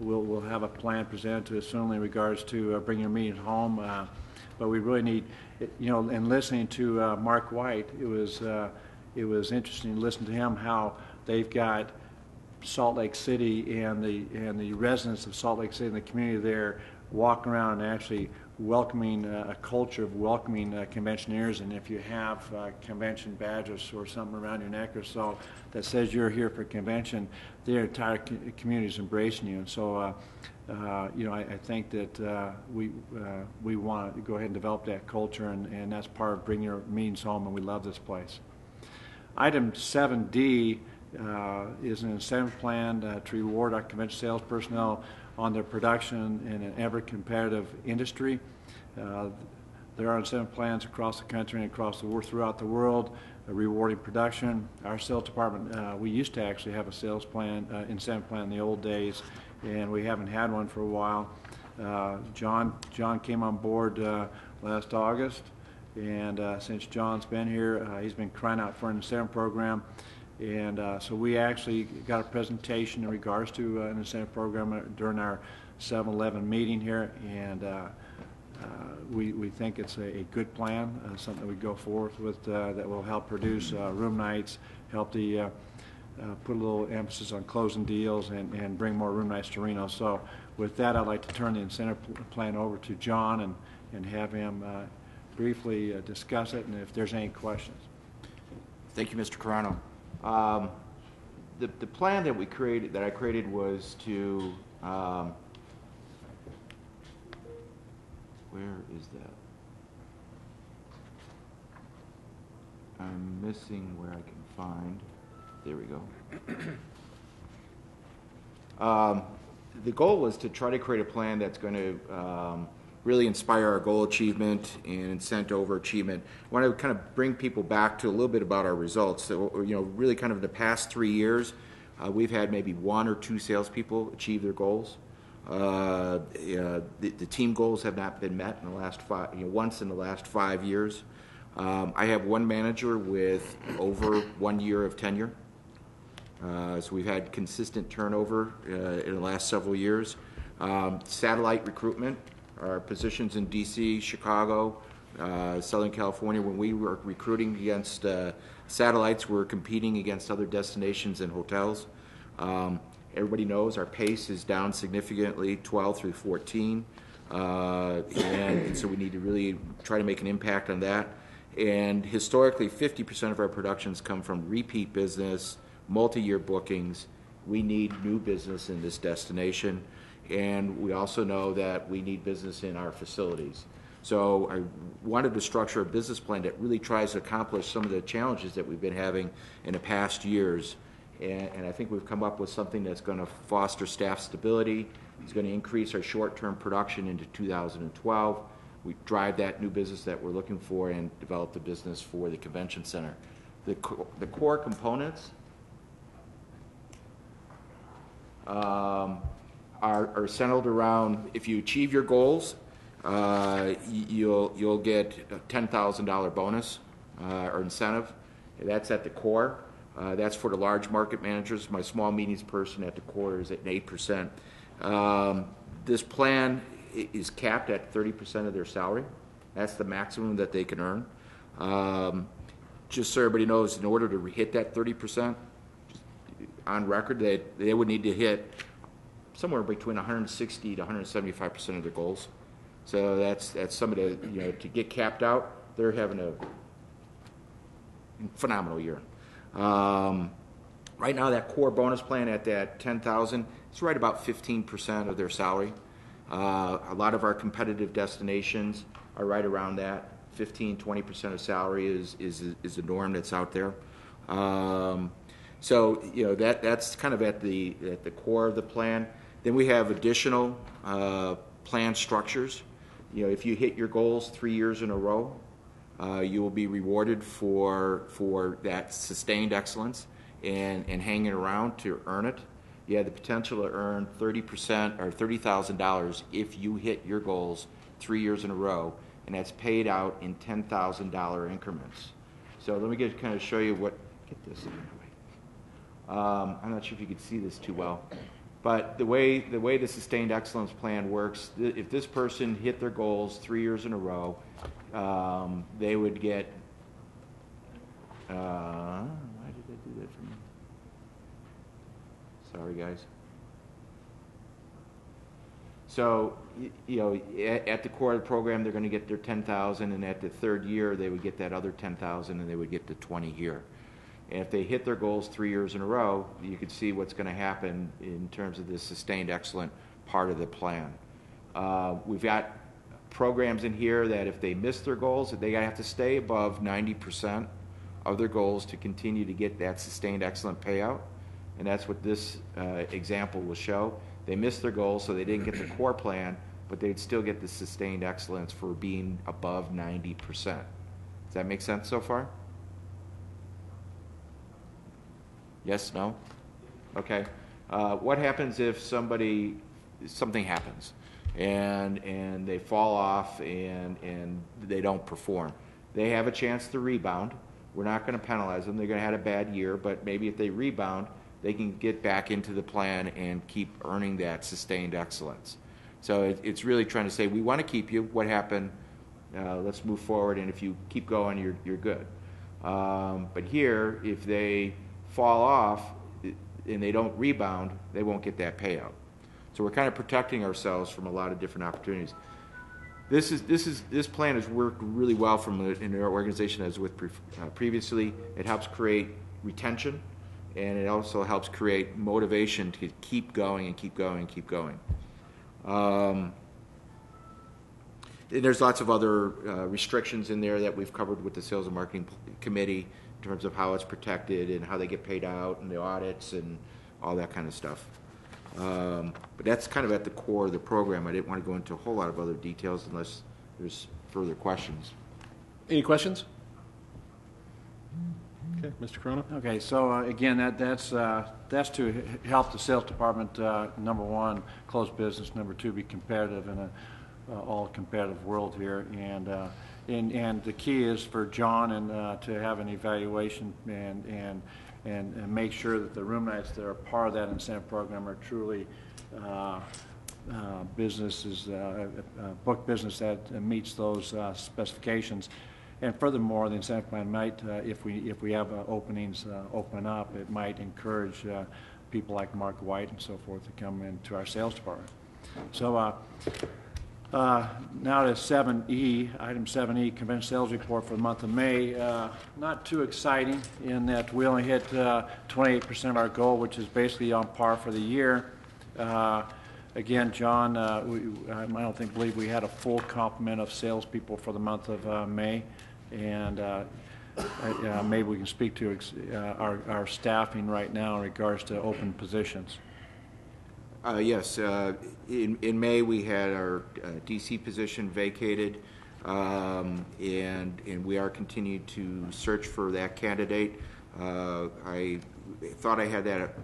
We'll have a plan presented to us soon in regards to bringing your meeting home, but we really need, and listening to Mark White, it was interesting to listen to him how they've got Salt Lake City and the residents of Salt Lake City and the community there walking around and actually welcoming a culture of welcoming conventioneers. And if you have convention badges or something around your neck or so that says you're here for a convention, the entire community is embracing you. And so I think that we want to go ahead and develop that culture, and that's part of bringing your meetings home, and we love this place. Item 7D is an incentive plan to reward our convention sales personnel on their production in an ever-competitive industry. There are incentive plans across the country and throughout the world rewarding production. Our sales department, we used to actually have a sales plan, incentive plan in the old days, and we haven't had one for a while. John came on board last August, and since John's been here, he's been crying out for an incentive program. And so we actually got a presentation in regards to an incentive program during our 7-11 meeting here, and we think it's a good plan, something that we go forth with that will help produce room nights, help the put a little emphasis on closing deals, and bring more room nights to Reno. So with that, I'd like to turn the incentive plan over to John and have him briefly discuss it, and if there's any questions. Thank you, Mr. Carano. The plan that I created was to where is that? I'm missing where I can find. There we go. The goal was to try to create a plan that's going to really inspire our goal achievement and incent overachievement. I want to kind of bring people back to a little bit about our results. So, really kind of the past 3 years, we've had maybe 1 or 2 salespeople achieve their goals. The team goals have not been met in the last once in the last 5 years. I have one manager with over 1 year of tenure. So we've had consistent turnover in the last several years. Satellite recruitment. Our positions in D.C., Chicago, Southern California, when we were recruiting against satellites, we were competing against other destinations and hotels. Everybody knows our pace is down significantly, 12 through 14, and so we need to really try to make an impact on that. And historically, 50% of our productions come from repeat business, multi-year bookings. We need new business in this destination. And we also know that we need business in our facilities. So I wanted to structure a business plan that really tries to accomplish some of the challenges that we've been having in the past years. And I think we've come up with something that's going to foster staff stability. It's going to increase our short-term production into 2012. we drive that new business that we're looking for and develop the business for the convention center. The core components are centered around, if you achieve your goals, you'll get a $10,000 bonus or incentive. That's at the core. That's for the large market managers. My small meetings person at the core is at 8%. This plan is capped at 30% of their salary. That's the maximum that they can earn. Just so everybody knows, in order to hit that 30%, on record, they would need to hit somewhere between 160 to 175% of their goals. So that's somebody, to get capped out, they're having a phenomenal year. Right now, that core bonus plan at that $10,000, it's right about 15% of their salary. A lot of our competitive destinations are right around that. 15-20% of salary is the norm that's out there. So that's kind of at the core of the plan. Then we have additional plan structures. If you hit your goals 3 years in a row, you will be rewarded for that sustained excellence and hanging around to earn it. You have the potential to earn 30% or $30,000 if you hit your goals 3 years in a row, and that's paid out in $10,000 increments. So let me kind of show you get this in the way. I'm not sure if you can see this too well, but the way the Sustained Excellence Plan works, if this person hit their goals 3 years in a row, they would get, why did I do that for me? Sorry, guys. So, at the core of the program, they're going to get their $10,000, and at the third year, they would get that other $10,000, and they would get the 20 here. And if they hit their goals 3 years in a row, you can see what's going to happen in terms of this sustained excellent part of the plan. We've got programs in here that if they miss their goals, they have to stay above 90% of their goals to continue to get that sustained excellent payout. And that's what this example will show. They missed their goals, so they didn't get the core plan, but they'd still get the sustained excellence for being above 90%. Does that make sense so far? Yes, no? Okay. What happens if something happens and they fall off and they don't perform? They have a chance to rebound. We're not going to penalize them. They're going to have a bad year, but maybe if they rebound, they can get back into the plan and keep earning that sustained excellence. So it's really trying to say, we want to keep you. What happened? Let's move forward, and if you keep going, you're good. But here, if they fall off and they don't rebound, they won't get that payout. So we're kind of protecting ourselves from a lot of different opportunities. This plan has worked really well in our organization as with previously. It helps create retention, and it also helps create motivation to keep going and keep going and keep going. And there's lots of other restrictions in there that we've covered with the Sales and Marketing Committee in terms of how it's protected and how they get paid out and the audits and all that kind of stuff. But that's kind of at the core of the program. I didn't want to go into a whole lot of other details unless there's further questions. Any questions? Okay, Mr. Corona. Okay, so again, that's to help the sales department, number one, close business, number two, be competitive in a all competitive world here, and the key is for John and to have an evaluation and make sure that the room nights that are part of that incentive program are truly book business that meets those specifications. And furthermore, the incentive plan might, if we have openings open up, it might encourage people like Mark White and so forth to come into our sales department. So now to 7E, item 7E, convention sales report for the month of May. Not too exciting in that we only hit 28% of our goal, which is basically on par for the year. Again, John, I don't believe we had a full complement of salespeople for the month of May, and maybe we can speak to our staffing right now in regards to open positions. Yes. In May, we had our DC position vacated, and we are continuing to search for that candidate. I thought I had that.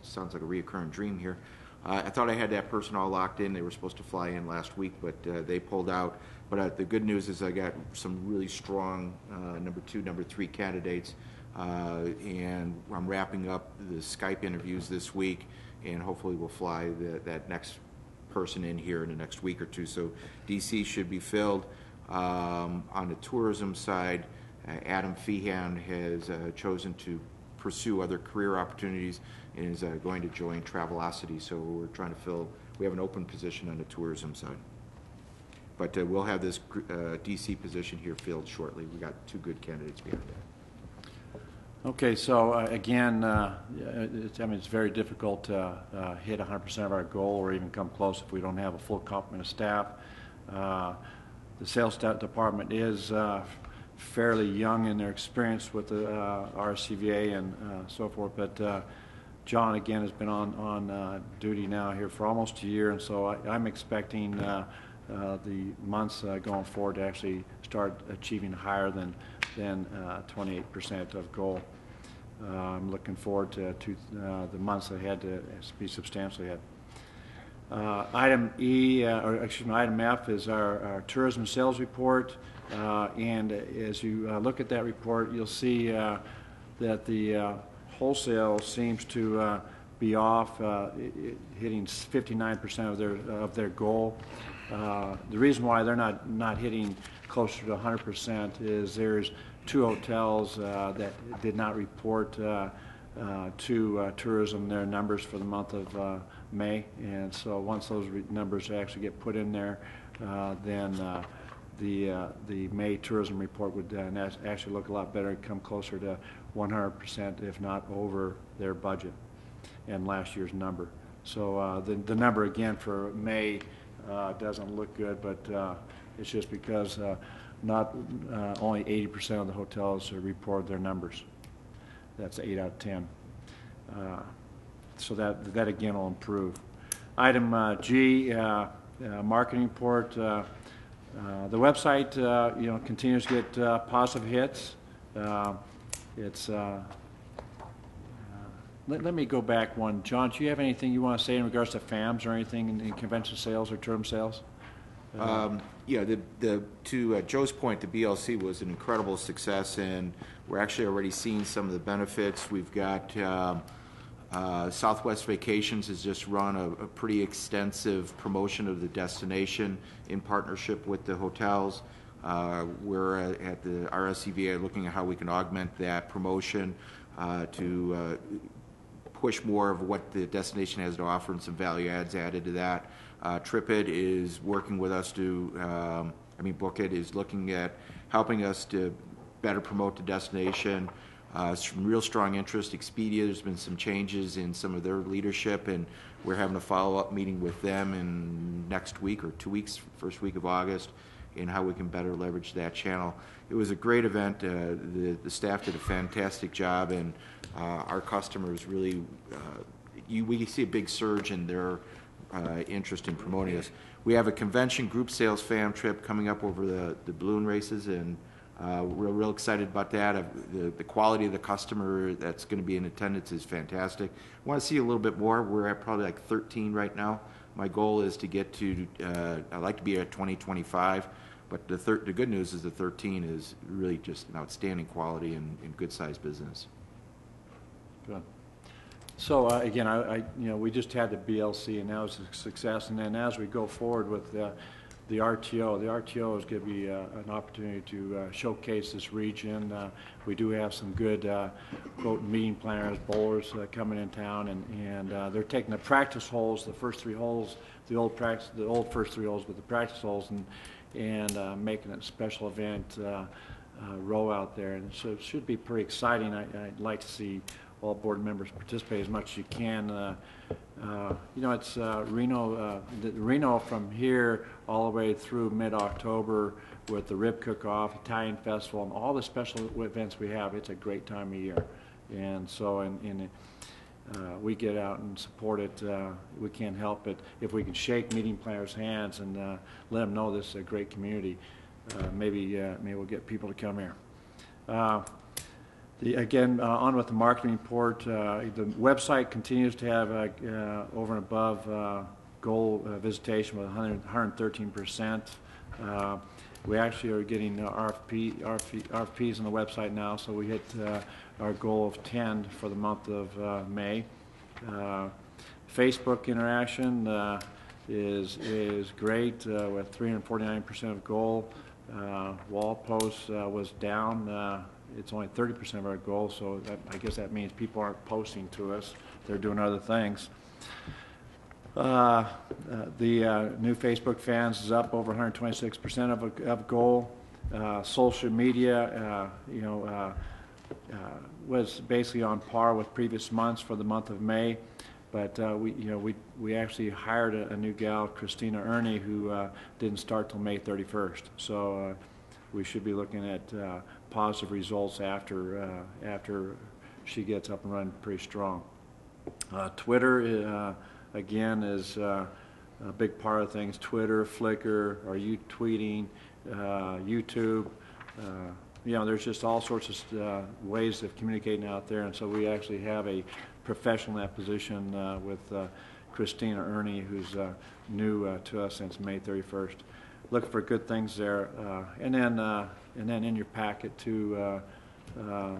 Sounds like a reoccurring dream here. I thought I had that person all locked in. They were supposed to fly in last week, but they pulled out. But the good news is I got some really strong number 2, number 3 candidates, and I'm wrapping up the Skype interviews this week, and hopefully we'll fly that next person in here in the next week or two. So DC should be filled. On the tourism side, Adam Feehan has chosen to pursue other career opportunities and is going to join Travelocity. So we're trying to fill, we have an open position on the tourism side. But we'll have this DC position here filled shortly. We got 2 good candidates behind that. Okay, so again, it's very difficult to hit 100% of our goal or even come close if we don't have a full complement of staff. The sales department is fairly young in their experience with the RSCVA and so forth, but John again has been on duty now here for almost a year, and so I'm expecting the months going forward to actually start achieving higher than 28% of goal. I'm looking forward to the months ahead to be substantially ahead. Item item F is our tourism sales report, and as you look at that report, you'll see that the wholesale seems to be off, hitting 59% of their goal. The reason why they're not hitting closer to 100% is there's 2 hotels that did not report to tourism their numbers for the month of May, and so once those numbers actually get put in there, then the May tourism report would actually look a lot better and come closer to 100%, if not over their budget and last year's number. So the number again for May doesn't look good, but it's just because not only 80% of the hotels report their numbers. That's 8 out of 10. So that again will improve. Item G, marketing report. The website continues to get positive hits. Let me go back one. John, do you have anything you want to say in regards to FAMs or anything in convention sales or term sales? Yeah, to Joe's point, the BLC was an incredible success, and we're actually already seeing some of the benefits. We've got Southwest Vacations has just run a pretty extensive promotion of the destination in partnership with the hotels. We're at the RSCVA looking at how we can augment that promotion to push more of what the destination has to offer and some value adds added to that. TripIt is working with us to, Book It is looking at helping us to better promote the destination. Some real strong interest. Expedia, there's been some changes in some of their leadership, and we're having a follow-up meeting with them in next week or 2 weeks, first week of August, in how we can better leverage that channel. It was a great event. The staff did a fantastic job, and our customers really, we see a big surge in their interest in promoting us. We have a convention group sales fam trip coming up over the balloon races, and we're real excited about that. The quality of the customer that's going to be in attendance is fantastic. I want to see a little bit more. We're at probably like 13 right now. My goal is to get to, I'd like to be at 2025, but the good news is the 13 is really just an outstanding quality and good sized business. Good. So again, we just had the BLC, and that was a success. And then as we go forward with the RTO is going to be an opportunity to showcase this region. We do have some good quote meeting planners, bowlers coming in town, and they're taking the practice holes, the first 3 holes, the old first 3 holes with the practice holes, and making it a special event row out there. And so it should be pretty exciting. I'd like to see all board members participate as much as you can. It's Reno from here all the way through mid-October with the Rib Cook-Off, Italian Festival, and all the special events we have. It's a great time of year. And so we get out and support it. We can't help it. If we can shake meeting planners' hands and let them know this is a great community, maybe we'll get people to come here. Again, on with the marketing report, the website continues to have over and above goal visitation with 113%. We actually are getting RFPs on the website now, so we hit our goal of 10 for the month of May. Facebook interaction is great with 349% of goal. Wall posts was down. It's only 30% of our goal, so I guess that means people aren't posting to us. They're doing other things. The new Facebook fans is up over 126% of goal. Social media, was basically on par with previous months for the month of May, but we actually hired a new gal, Christina Ernie, who didn't start till May 31st. So we should be looking at positive results after she gets up and running pretty strong. Twitter, again, is a big part of things. Twitter, Flickr, are you tweeting, YouTube, there's just all sorts of ways of communicating out there, and so we actually have a professional in that position with Christina Ernie, who's new to us since May 31st. Look for good things there, and then in your packet too,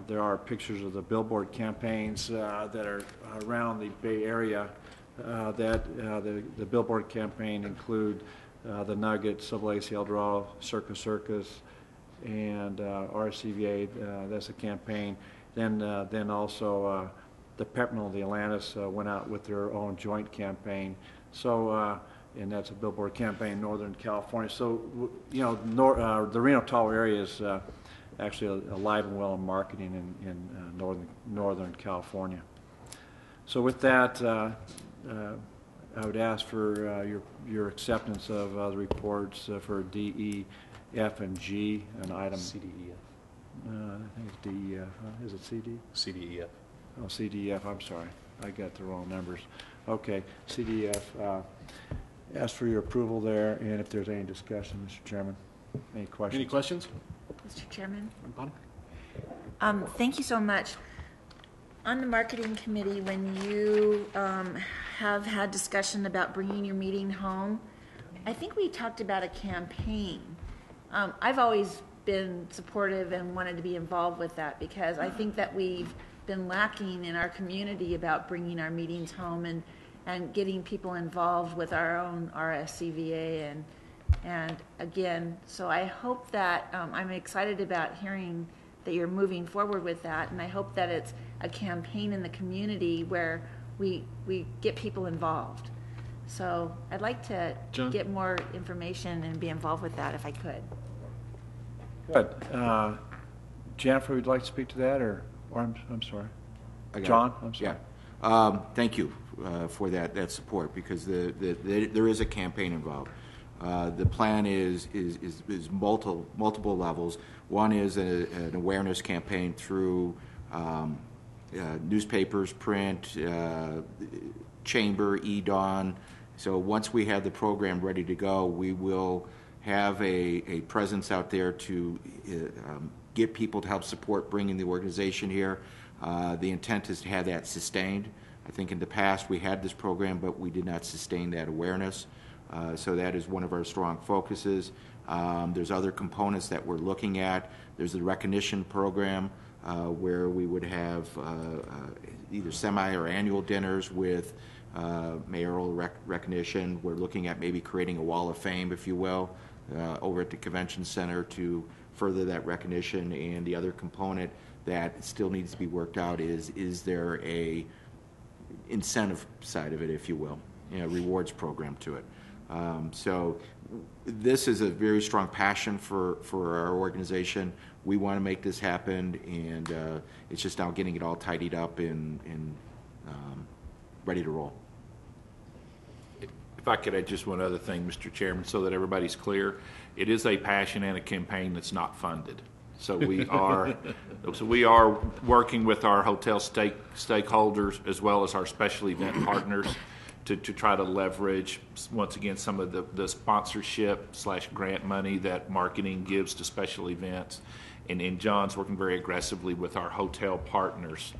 there are pictures of the billboard campaigns that are around the Bay Area. The billboard campaign include the Nugget, Civil AC El Dorado, Circus, and RSCVA. That's a campaign. Then also the Pep Mill, the Atlantis went out with their own joint campaign. So and that's a billboard campaign in Northern California. So the Reno Tahoe area is actually alive and well in marketing in Northern California. So with that, I would ask for your acceptance of the reports for D, E, F, and G, and item C, D, E, F. I think it's D, E, F. Is it C, D? C, D, E, F. Oh, C, D, E, F. I'm sorry. I got the wrong numbers. Okay, C, D, E, F. Ask for your approval there, and if there's any discussion, Mr. Chairman. Any questions? Any questions? Mr. Chairman? Bottom? Thank you so much. On the marketing committee, when you have had discussion about bringing your meeting home, I think we talked about a campaign. I've always been supportive and wanted to be involved with that because I think that we've been lacking in our community about bringing our meetings home and getting people involved with our own RSCVA and again, so I hope that I'm excited about hearing that you're moving forward with that, and I hope that it's a campaign in the community where we get people involved. So I'd like to get more information and be involved with that if I could. Good. Jennifer, would you like to speak to that, or I'm sorry. John, I'm sorry. Yeah. Thank you for that support because there is a campaign involved. The plan is multiple levels. One is an awareness campaign through newspapers, print, chamber, e-dawn. So once we have the program ready to go, we will have a presence out there to get people to help support bringing the organization here. The intent is to have that sustained. I think in the past we had this program, but we did not sustain that awareness. So that is one of our strong focuses. There's other components that we're looking at. There's the recognition program where we would have either semi or annual dinners with mayoral recognition. We're looking at maybe creating a wall of fame, if you will, over at the convention center to further that recognition. And the other component that still needs to be worked out is there a incentive side of it, if you will, rewards program to it. So this is a very strong passion for our organization. We want to make this happen, and it's just now getting it all tidied up and ready to roll. If I could add just one other thing, Mr. Chairman, so that everybody's clear. It is a passion and a campaign that's not funded. So we are working with our hotel stakeholders as well as our special event partners to try to leverage, once again, some of the sponsorship / grant money that marketing gives to special events. And John's working very aggressively with our hotel partners.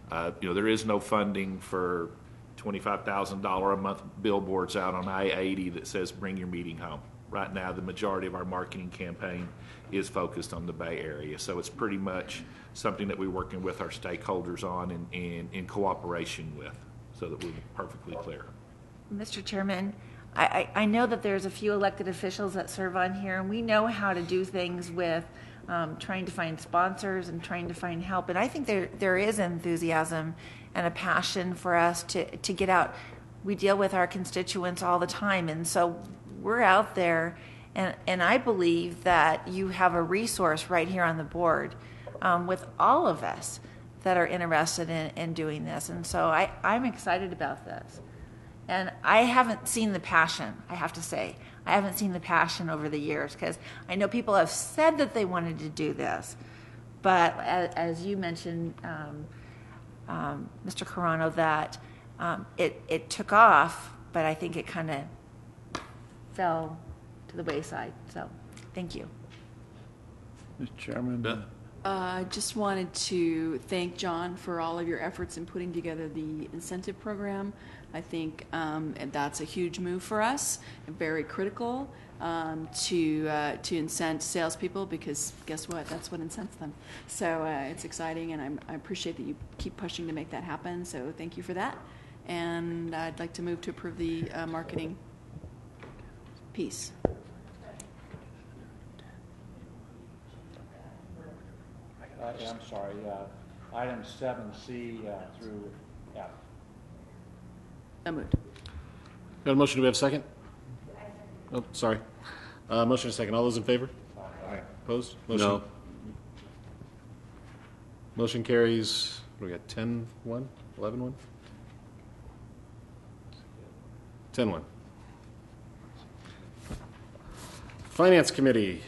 There is no funding for $25,000 a month billboards out on I-80 that says bring your meeting home. Right now, the majority of our marketing campaign is focused on the Bay Area. So it's pretty much something that we're working with our stakeholders on and in cooperation with, so that we're perfectly clear. Mr. Chairman, I know that there's a few elected officials that serve on here, and we know how to do things with trying to find sponsors and trying to find help. And I think there is enthusiasm and a passion for us to get out. We deal with our constituents all the time, and so we're out there, and I believe that you have a resource right here on the board with all of us that are interested in doing this. And so I'm excited about this. And I haven't seen the passion, I have to say. I haven't seen the passion over the years, because I know people have said that they wanted to do this. But as you mentioned, Mr. Carano, that it took off, but I think it kind of fell to the wayside. So thank you. Mr. Chairman. I just wanted to thank John for all of your efforts in putting together the incentive program. I think that's a huge move for us, very critical to incent salespeople, because guess what? That's what incents them. So it's exciting, and I appreciate that you keep pushing to make that happen. So thank you for that. And I'd like to move to approve the marketing piece. I'm sorry, items 7C through F. So moved. Got a motion? Do we have a second? Oh, sorry. Motion and a second. All those in favor? Aye. Opposed? Motion. No. Motion carries. What do we got? 10-1? 11-1? 10-1. Finance Committee.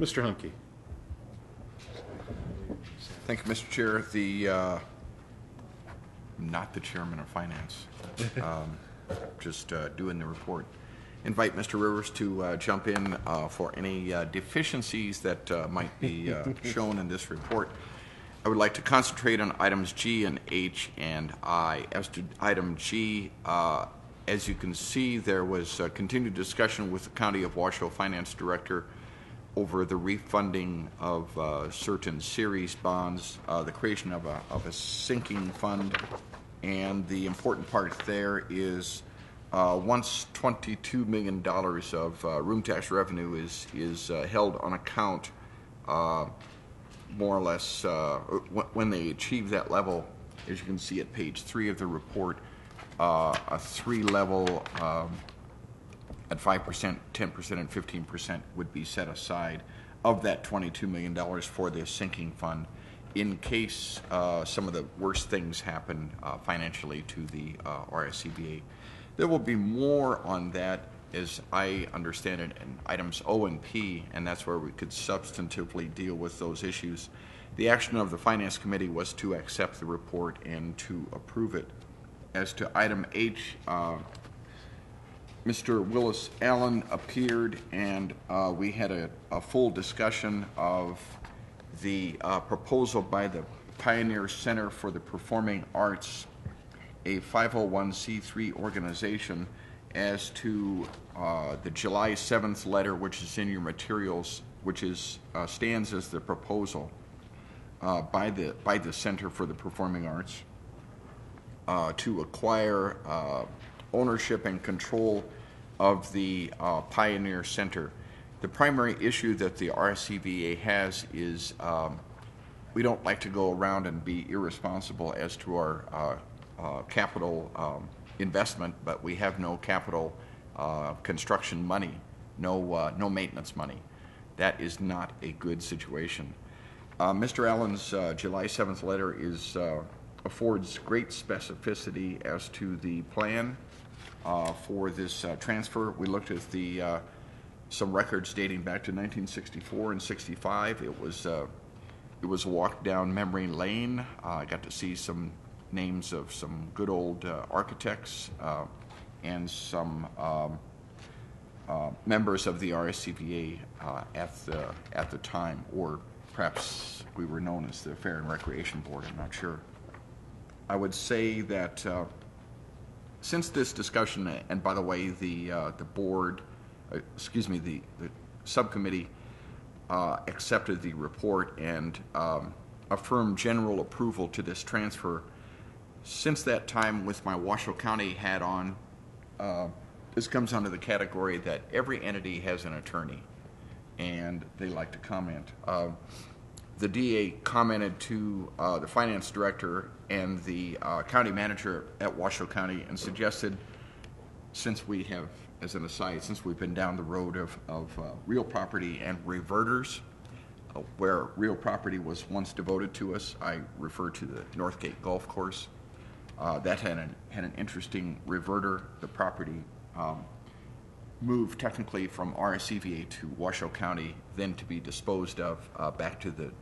Mr. Humke. Thank you, Mr. Chair. Not the chairman of finance, just doing the report. Invite Mr. Rivers to jump in for any deficiencies that might be shown in this report. I would like to concentrate on items G and H and I. As to item G, as you can see, there was continued discussion with the County of Washoe Finance Director over the refunding of certain series bonds, the creation of a sinking fund, and the important part there is once $22 million of room tax revenue is held on account, more or less, when they achieve that level, as you can see at page 3 of the report, a 3-level at 5%, 10%, and 15% would be set aside of that $22 million for this sinking fund in case some of the worst things happen financially to the RSCVA. There will be more on that, as I understand it, in items O and P, and that's where we could substantively deal with those issues. The action of the Finance Committee was to accept the report and to approve it. As to item H, Mr. Willis Allen appeared, and we had a full discussion of the proposal by the Pioneer Center for the Performing Arts, a 501c3 organization, as to the July 7th letter, which is in your materials, which stands as the proposal by the Center for the Performing Arts to acquire ownership and control of the Pioneer Center. The primary issue that the RSCVA has is we don't like to go around and be irresponsible as to our capital investment, but we have no capital construction money, no maintenance money. That is not a good situation. Mr. Allen's July 7th letter affords great specificity as to the plan for this transfer. We looked at the some records dating back to 1964 and 65. It was a walk down memory lane. I got to see some names of some good old architects and some members of the RSCVA at the time, or perhaps we were known as the Fair and Recreation Board. I'm not sure. I would say that since this discussion, and by the way, the board, the subcommittee accepted the report and affirmed general approval to this transfer. Since that time, with my Washoe County hat on, this comes under the category that every entity has an attorney, and they like to comment. The DA commented to the finance director and the county manager at Washoe County and suggested, since we have, as an aside, since we've been down the road of real property and reverters, where real property was once devoted to us, I refer to the Northgate Golf Course. That had an interesting reverter. The property moved technically from RSCVA to Washoe County, then to be disposed of back to the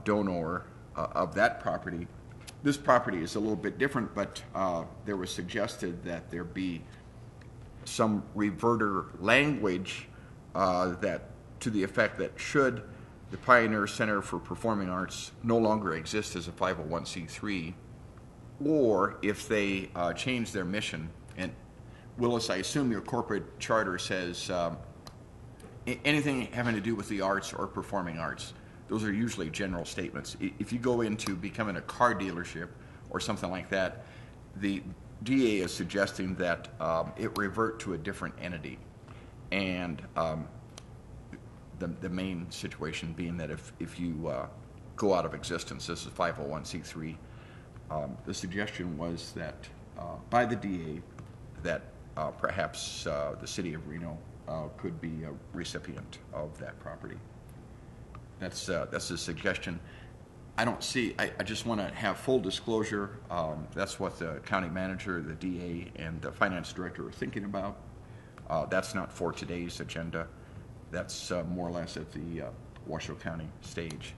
donor of that property. This property is a little bit different, but there was suggested that there be some reverter language that to the effect that should the Pioneer Center for Performing Arts no longer exist as a 501c3, or if they change their mission, and Willis, I assume your corporate charter says anything having to do with the arts or performing arts. Those are usually general statements. If you go into becoming a car dealership or something like that, the DA is suggesting that it revert to a different entity. And the main situation being that if you go out of existence as a 501c3, the suggestion was that by the DA that perhaps the city of Reno could be a recipient of that property. That's a suggestion. I don't see, I just want to have full disclosure. That's what the county manager, the DA, and the finance director are thinking about. That's not for today's agenda. That's more or less at the Washoe County stage.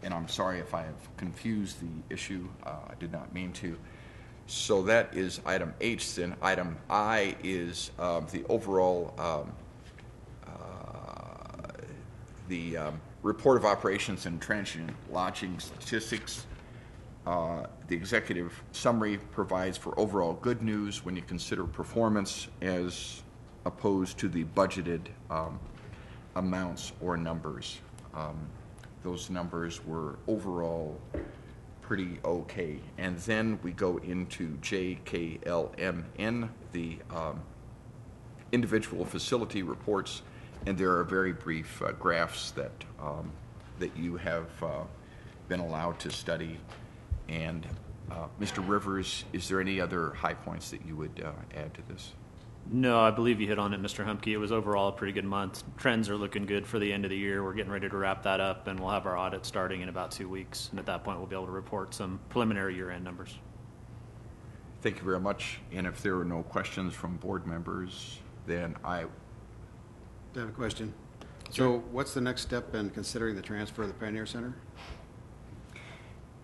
And I'm sorry if I have confused the issue. I did not mean to. So that is item H. Then item I is the overall report of operations and transient lodging statistics. The executive summary provides for overall good news when you consider performance as opposed to the budgeted amounts or numbers. Those numbers were overall pretty okay. And then we go into JKLMN, the individual facility reports, and there are very brief graphs that you have been allowed to study. And Mr. Rivers, is there any other high points that you would add to this? No, I believe you hit on it, Mr. Humke. It was overall a pretty good month. Trends are looking good for the end of the year. We're getting ready to wrap that up, and we'll have our audit starting in about 2 weeks. And at that point, we'll be able to report some preliminary year-end numbers. Thank you very much. And if there are no questions from board members, then I have a question. Sure. So what's the next step in considering the transfer of the Pioneer Center?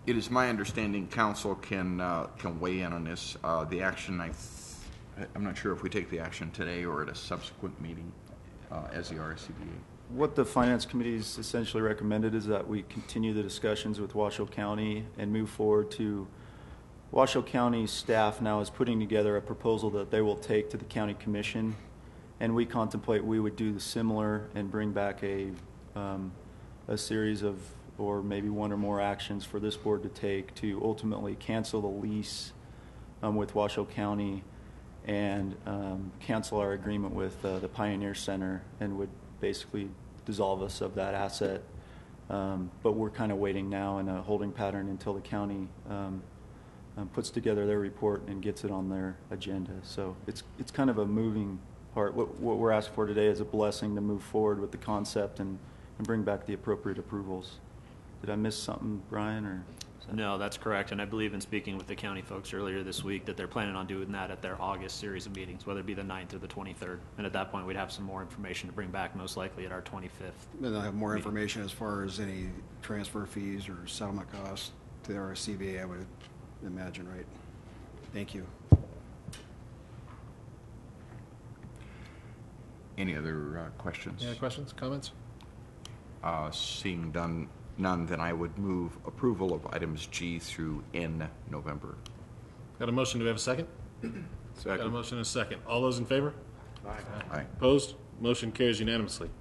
It is my understanding council can weigh in on this. The action, I'm not sure if we take the action today or at a subsequent meeting as the RSCVA. What the Finance Committee has essentially recommended is that we continue the discussions with Washoe County and move forward to Washoe County staff now is putting together a proposal that they will take to the County Commission, and we contemplate we would do the similar and bring back a series of, or maybe one or more actions for this board to take to ultimately cancel the lease with Washoe County and cancel our agreement with the Pioneer Center, and would basically dissolve us of that asset. But we're kind of waiting now in a holding pattern until the county puts together their report and gets it on their agenda. So it's kind of a moving part. What we're asking for today is a blessing to move forward with the concept and bring back the appropriate approvals. Did I miss something, Brian? Or No, that's correct, and I believe in speaking with the county folks earlier this week that they're planning on doing that at their August series of meetings, whether it be the 9th or the 23rd. And at that point, we'd have some more information to bring back, most likely at our 25th. Then they'll have more meeting. information as far as any transfer fees or settlement costs to the RSCVA, I would imagine, right? Thank you. Any other questions? Any other questions, comments? Seeing none, then I would move approval of items G through N November. Got a motion, do we have a second? Second. Got a motion and a second. All those in favor? Aye. Opposed? Motion carries unanimously.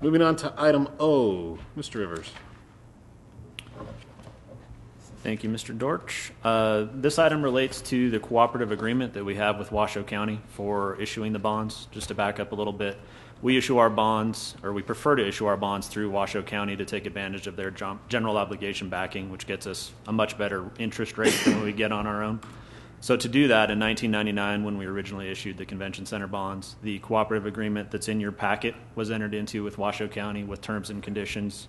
Moving on to item O. Mr. Rivers. Thank you, Mr. Dortch. This item relates to the cooperative agreement that we have with Washoe County for issuing the bonds. Just to back up a little bit, we issue our bonds, or we prefer to issue our bonds through Washoe County to take advantage of their general obligation backing, which gets us a much better interest rate than we get on our own. So to do that, in 1999, when we originally issued the convention center bonds, the cooperative agreement that's in your packet was entered into with Washoe County with terms and conditions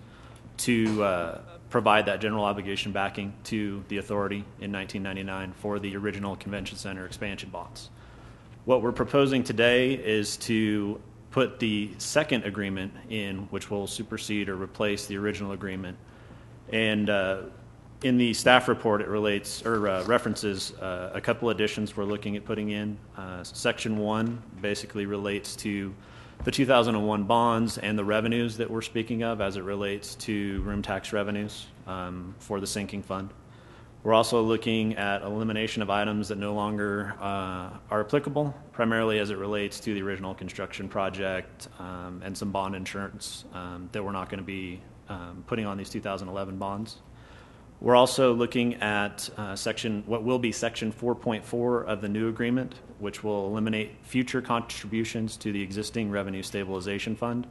to provide that general obligation backing to the authority in 1999 for the original convention center expansion bonds. What we're proposing today is to put the second agreement in, which will supersede or replace the original agreement. And in the staff report, it relates or references a couple additions we're looking at putting in. Section 1 basically relates to the 2001 bonds and the revenues that we're speaking of as it relates to room tax revenues for the sinking fund. We're also looking at elimination of items that no longer are applicable, primarily as it relates to the original construction project and some bond insurance that we're not going to be putting on these 2011 bonds. We're also looking at what will be section 4.4 of the new agreement, which will eliminate future contributions to the existing revenue stabilization fund.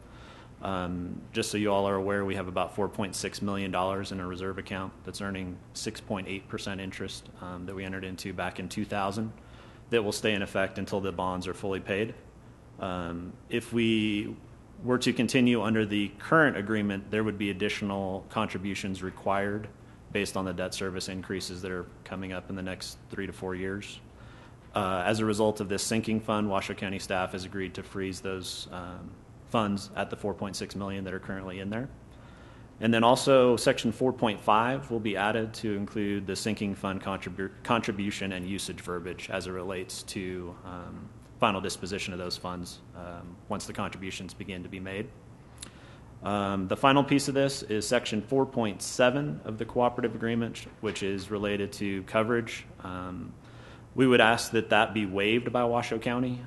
Just so you all are aware, we have about $4.6 million in a reserve account that's earning 6.8% interest that we entered into back in 2000 that will stay in effect until the bonds are fully paid. If we were to continue under the current agreement, there would be additional contributions required based on the debt service increases that are coming up in the next 3 to 4 years. As a result of this sinking fund, Washoe County staff has agreed to freeze those funds at the $4.6 million that are currently in there. And then also section 4.5 will be added to include the sinking fund contribution and usage verbiage as it relates to final disposition of those funds once the contributions begin to be made. The final piece of this is section 4.7 of the cooperative agreement, which is related to coverage. We would ask that that be waived by Washoe County.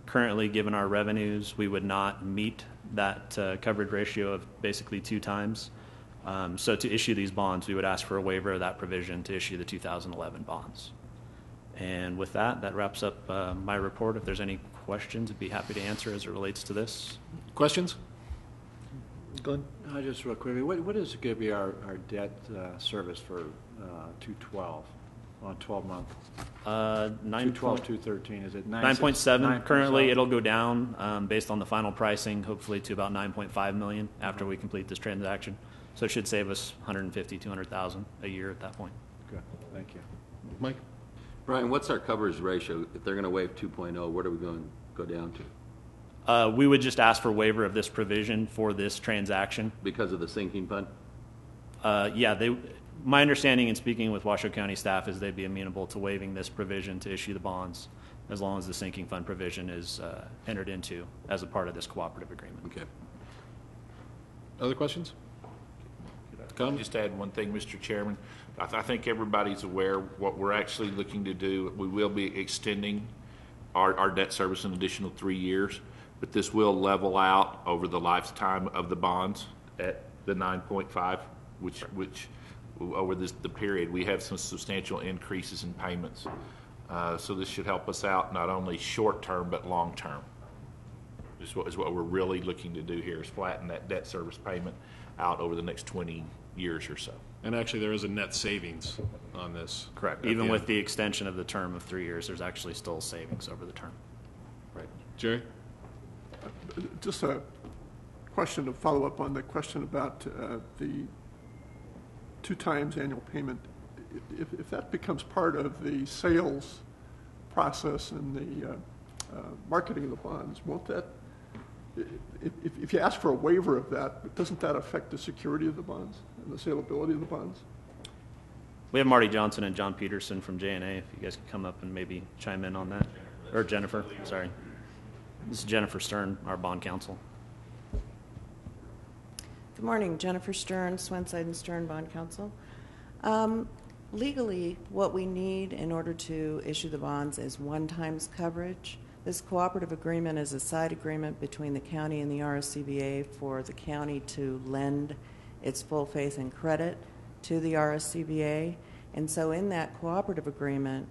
Currently, given our revenues, we would not meet that coverage ratio of basically 2 times. So to issue these bonds, we would ask for a waiver of that provision to issue the 2011 bonds. And with that, that wraps up my report. If there's any questions, I'd be happy to answer as it relates to this. Questions? Glenn? Just real quickly, what is going to be our debt service for 212 on 12 month? 212, 213. Is it 9.7 currently? It'll go down based on the final pricing, hopefully to about 9.5 million after we complete this transaction. So it should save us 150, 200,000 a year at that point. Good, thank you. Mike? Brian, what's our coverage ratio? If they're going to waive 2.0, what are we going to go down to? We would just ask for waiver of this provision for this transaction. Because of the sinking fund? Yeah, my understanding in speaking with Washoe County staff is they'd be amenable to waiving this provision to issue the bonds as long as the sinking fund provision is entered into as a part of this cooperative agreement. Okay. Other questions? Can I just add one thing, Mr. Chairman? I think everybody's aware what we're actually looking to do. We will be extending our debt service an additional 3 years, but this will level out over the lifetime of the bonds at the 9.5, which over the period we have some substantial increases in payments. So this should help us out not only short term but long term. Is what we're really looking to do here is flatten that debt service payment out over the next 20 years or so. And actually, there is a net savings on this. Correct. Even with the extension of the term of 3 years, there's actually still savings over the term. Right. Jerry? Just a question to follow up on the question about the 2 times annual payment, if that becomes part of the sales process and the marketing of the bonds, won't that, if you ask for a waiver of that, doesn't that affect the security of the bonds and the saleability of the bonds? We have Marty Johnson and John Peterson from JNA. If you guys could come up and maybe chime in on that. Or Jennifer, sorry. This is Jennifer Stern, our bond counsel. Good morning, Jennifer Stern, Swenside and Stern Bond Counsel. Legally, what we need in order to issue the bonds is 1 times coverage. This cooperative agreement is a side agreement between the county and the RSCVA for the county to lend its full faith and credit to the RSCVA. And so in that cooperative agreement,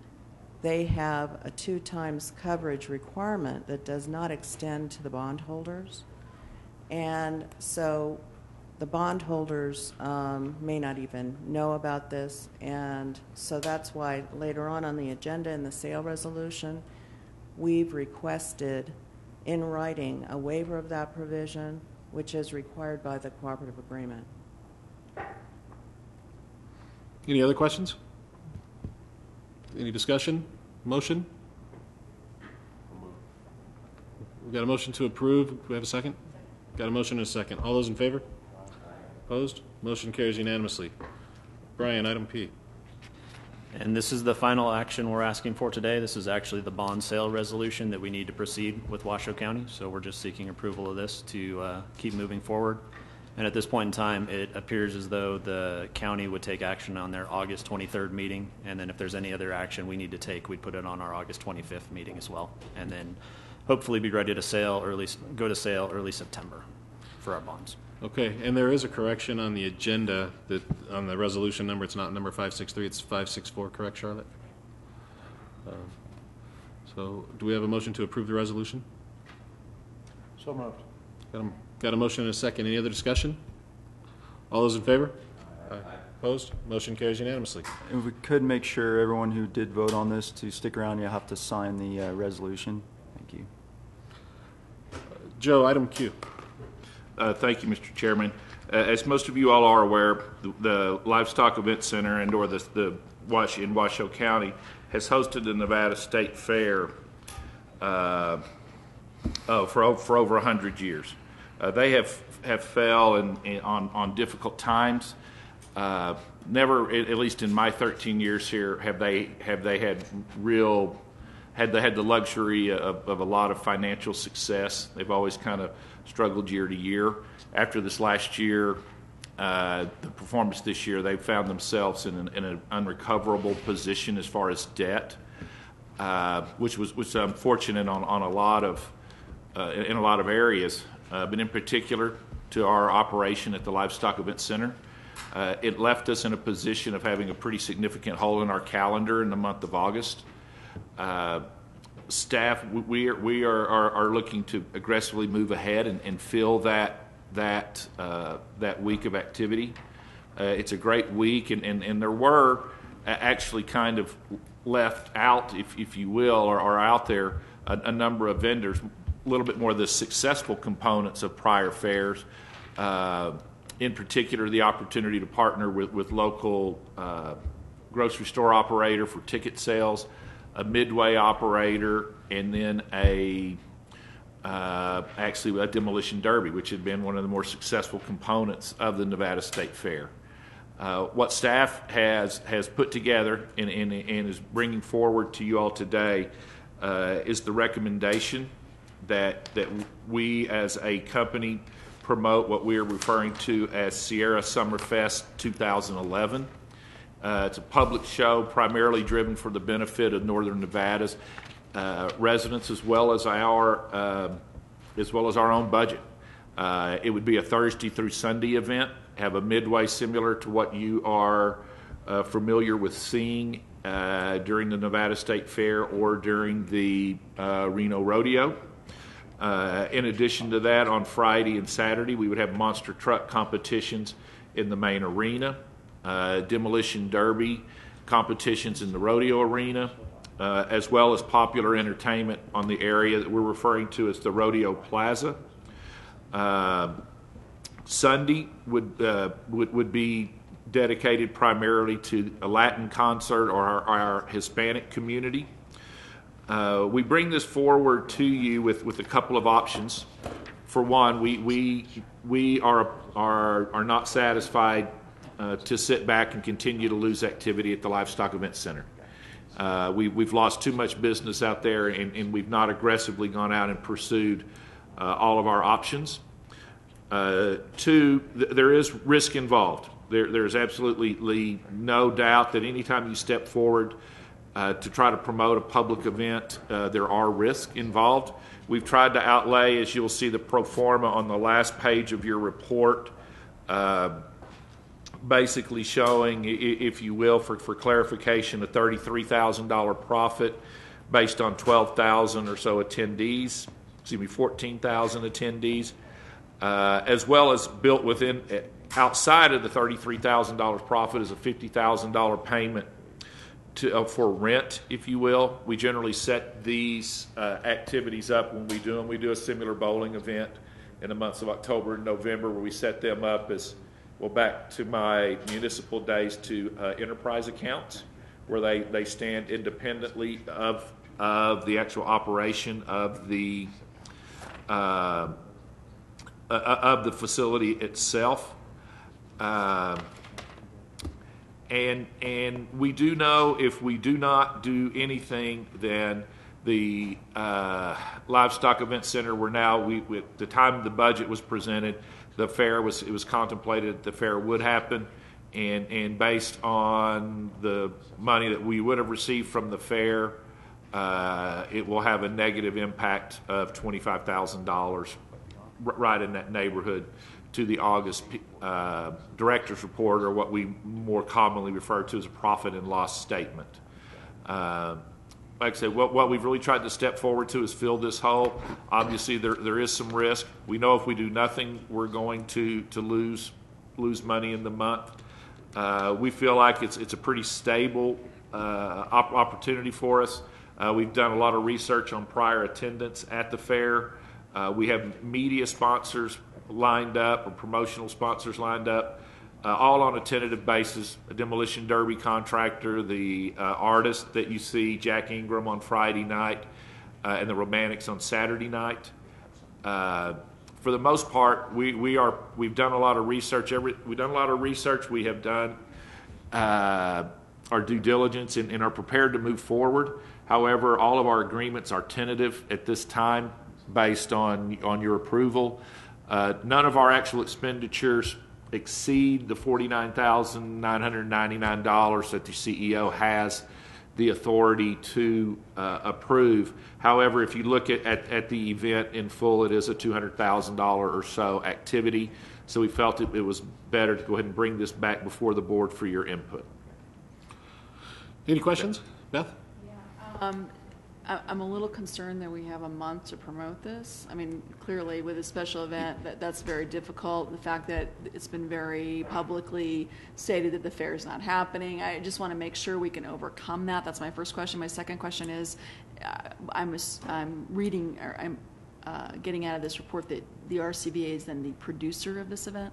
they have a 2 times coverage requirement that does not extend to the bondholders. And so the bondholders may not even know about this, and so that's why later on the agenda in the sale resolution, we've requested in writing a waiver of that provision, which is required by the cooperative agreement. Any other questions? Any discussion? Motion? We've got a motion to approve. Do we have a second? Got a motion and a second. All those in favor? Opposed? Motion carries unanimously. Brian, item P. And this is the final action we're asking for today. This is actually the bond sale resolution that we need to proceed with Washoe County. So we're just seeking approval of this to keep moving forward. And at this point in time, it appears as though the county would take action on their August 23rd meeting. And then if there's any other action we need to take, we'd put it on our August 25th meeting as well. And then hopefully be ready to go to sale early September for our bonds. Okay, and there is a correction on the agenda that on the resolution number. It's not number 563, it's 564, correct, Charlotte? So do we have a motion to approve the resolution? So moved. Got a motion and a second. Any other discussion? All those in favor? Aye. Opposed? Motion carries unanimously. If we could make sure everyone who did vote on this to stick around, you have to sign the resolution. Thank you. Joe, item Q. Thank you, Mr. Chairman. As most of you all are aware, the Livestock Event Center and or in Washoe County has hosted the Nevada State Fair for over 100 years. They have fell on difficult times. Never, at least in my 13 years here, have they had the luxury of a lot of financial success. They've always kind of struggled year to year. After this last year, the performance this year, they've found themselves in an unrecoverable position as far as debt, which was unfortunate on a lot of in a lot of areas, but in particular to our operation at the Livestock Event Center. It left us in a position of having a pretty significant hole in our calendar in the month of August. Staff, we are looking to aggressively move ahead and fill that week of activity. It's a great week, and there were actually kind of left out, if you will, or are out there a number of vendors, a little bit more of the successful components of prior fairs. In particular, the opportunity to partner with local grocery store operator for ticket sales, a Midway operator, and then actually a demolition derby, which had been one of the more successful components of the Nevada State Fair. What staff has put together and is bringing forward to you all today is the recommendation that we as a company promote what we are referring to as Sierra Summerfest 2011. It's a public show primarily driven for the benefit of Northern Nevada's residents as well as our own budget. It would be a Thursday through Sunday event, have a midway similar to what you are familiar with seeing during the Nevada State Fair or during the Reno Rodeo. In addition to that, on Friday and Saturday, we would have monster truck competitions in the main arena, demolition derby competitions in the rodeo arena, as well as popular entertainment on the area that we're referring to as the Rodeo Plaza. Sunday would be dedicated primarily to a Latin concert or our Hispanic community. We bring this forward to you with a couple of options. For one, we are not satisfied to sit back and continue to lose activity at the Livestock Event Center. We've lost too much business out there, and we've not aggressively gone out and pursued all of our options. Two, there is risk involved. There's absolutely no doubt that anytime you step forward to try to promote a public event, there are risks involved. We've tried to outlay, as you'll see the pro forma on the last page of your report, basically showing, if you will, for clarification, a $33,000 profit based on 12,000 or so attendees, 14,000 attendees, as well as built within, outside of the $33,000 profit is a $50,000 payment for rent, if you will. We generally set these activities up when we do them. We do a similar bowling event in the months of October and November where we set them up as, well, back to my municipal days, to enterprise accounts where they stand independently of the actual operation of the facility itself. And we do know if we do not do anything, then the Livestock Event Center, we're now, at the time the budget was presented, the fair it was contemplated that the fair would happen, and based on the money that we would have received from the fair, it will have a negative impact of $25,000 right in that neighborhood to the August director's report, or what we more commonly refer to as a profit and loss statement. Like I said, what we've really tried to step forward to is fill this hole. Obviously, there is some risk. We know if we do nothing, we're going to lose money in the month. We feel like it's a pretty stable opportunity for us. We've done a lot of research on prior attendance at the fair. We have media sponsors lined up, or promotional sponsors lined up, all on a tentative basis. A demolition derby contractor, the artist that you see, Jack Ingram, on Friday night, and the Romantics on Saturday night. For the most part, we've done a lot of research. We've done a lot of research. We have done our due diligence and are prepared to move forward. However, all of our agreements are tentative at this time, based on your approval. None of our actual expenditures exceed the $49,999 that the CEO has the authority to approve. However, if you look at the event in full, it is a $200,000 or so activity. So we felt it was better to go ahead and bring this back before the board for your input. Any questions? Beth? I'm a little concerned that we have a month to promote this. I mean, clearly with a special event, that's very difficult. The fact that it's been very publicly stated that the fair is not happening, I just want to make sure we can overcome that. That's my first question. My second question is, I'm reading, or I'm getting out of this report that the RSCVA is then the producer of this event?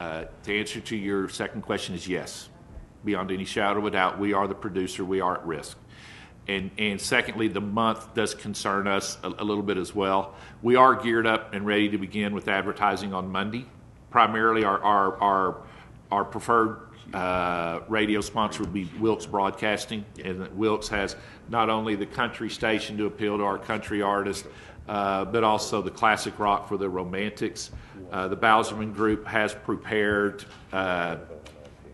The answer to your second question is yes. Beyond any shadow of a doubt, we are the producer. We are at risk. And secondly, the month does concern us a little bit as well. We are geared up and ready to begin with advertising on Monday. Primarily, our preferred radio sponsor would be Wilkes Broadcasting, and Wilkes has not only the country station to appeal to our country artists, but also the classic rock for the Romantics. The Bowserman Group has prepared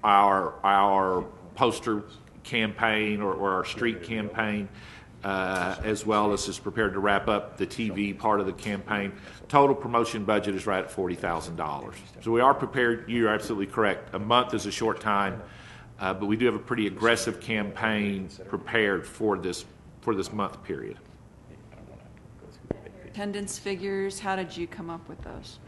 our poster campaign or our street campaign, as well as is prepared to wrap up the TV part of the campaign. Total promotion budget is right at $40,000. So we are prepared. You're absolutely correct. A month is a short time, but we do have a pretty aggressive campaign prepared for this month period. Attendance figures, how did you come up with those?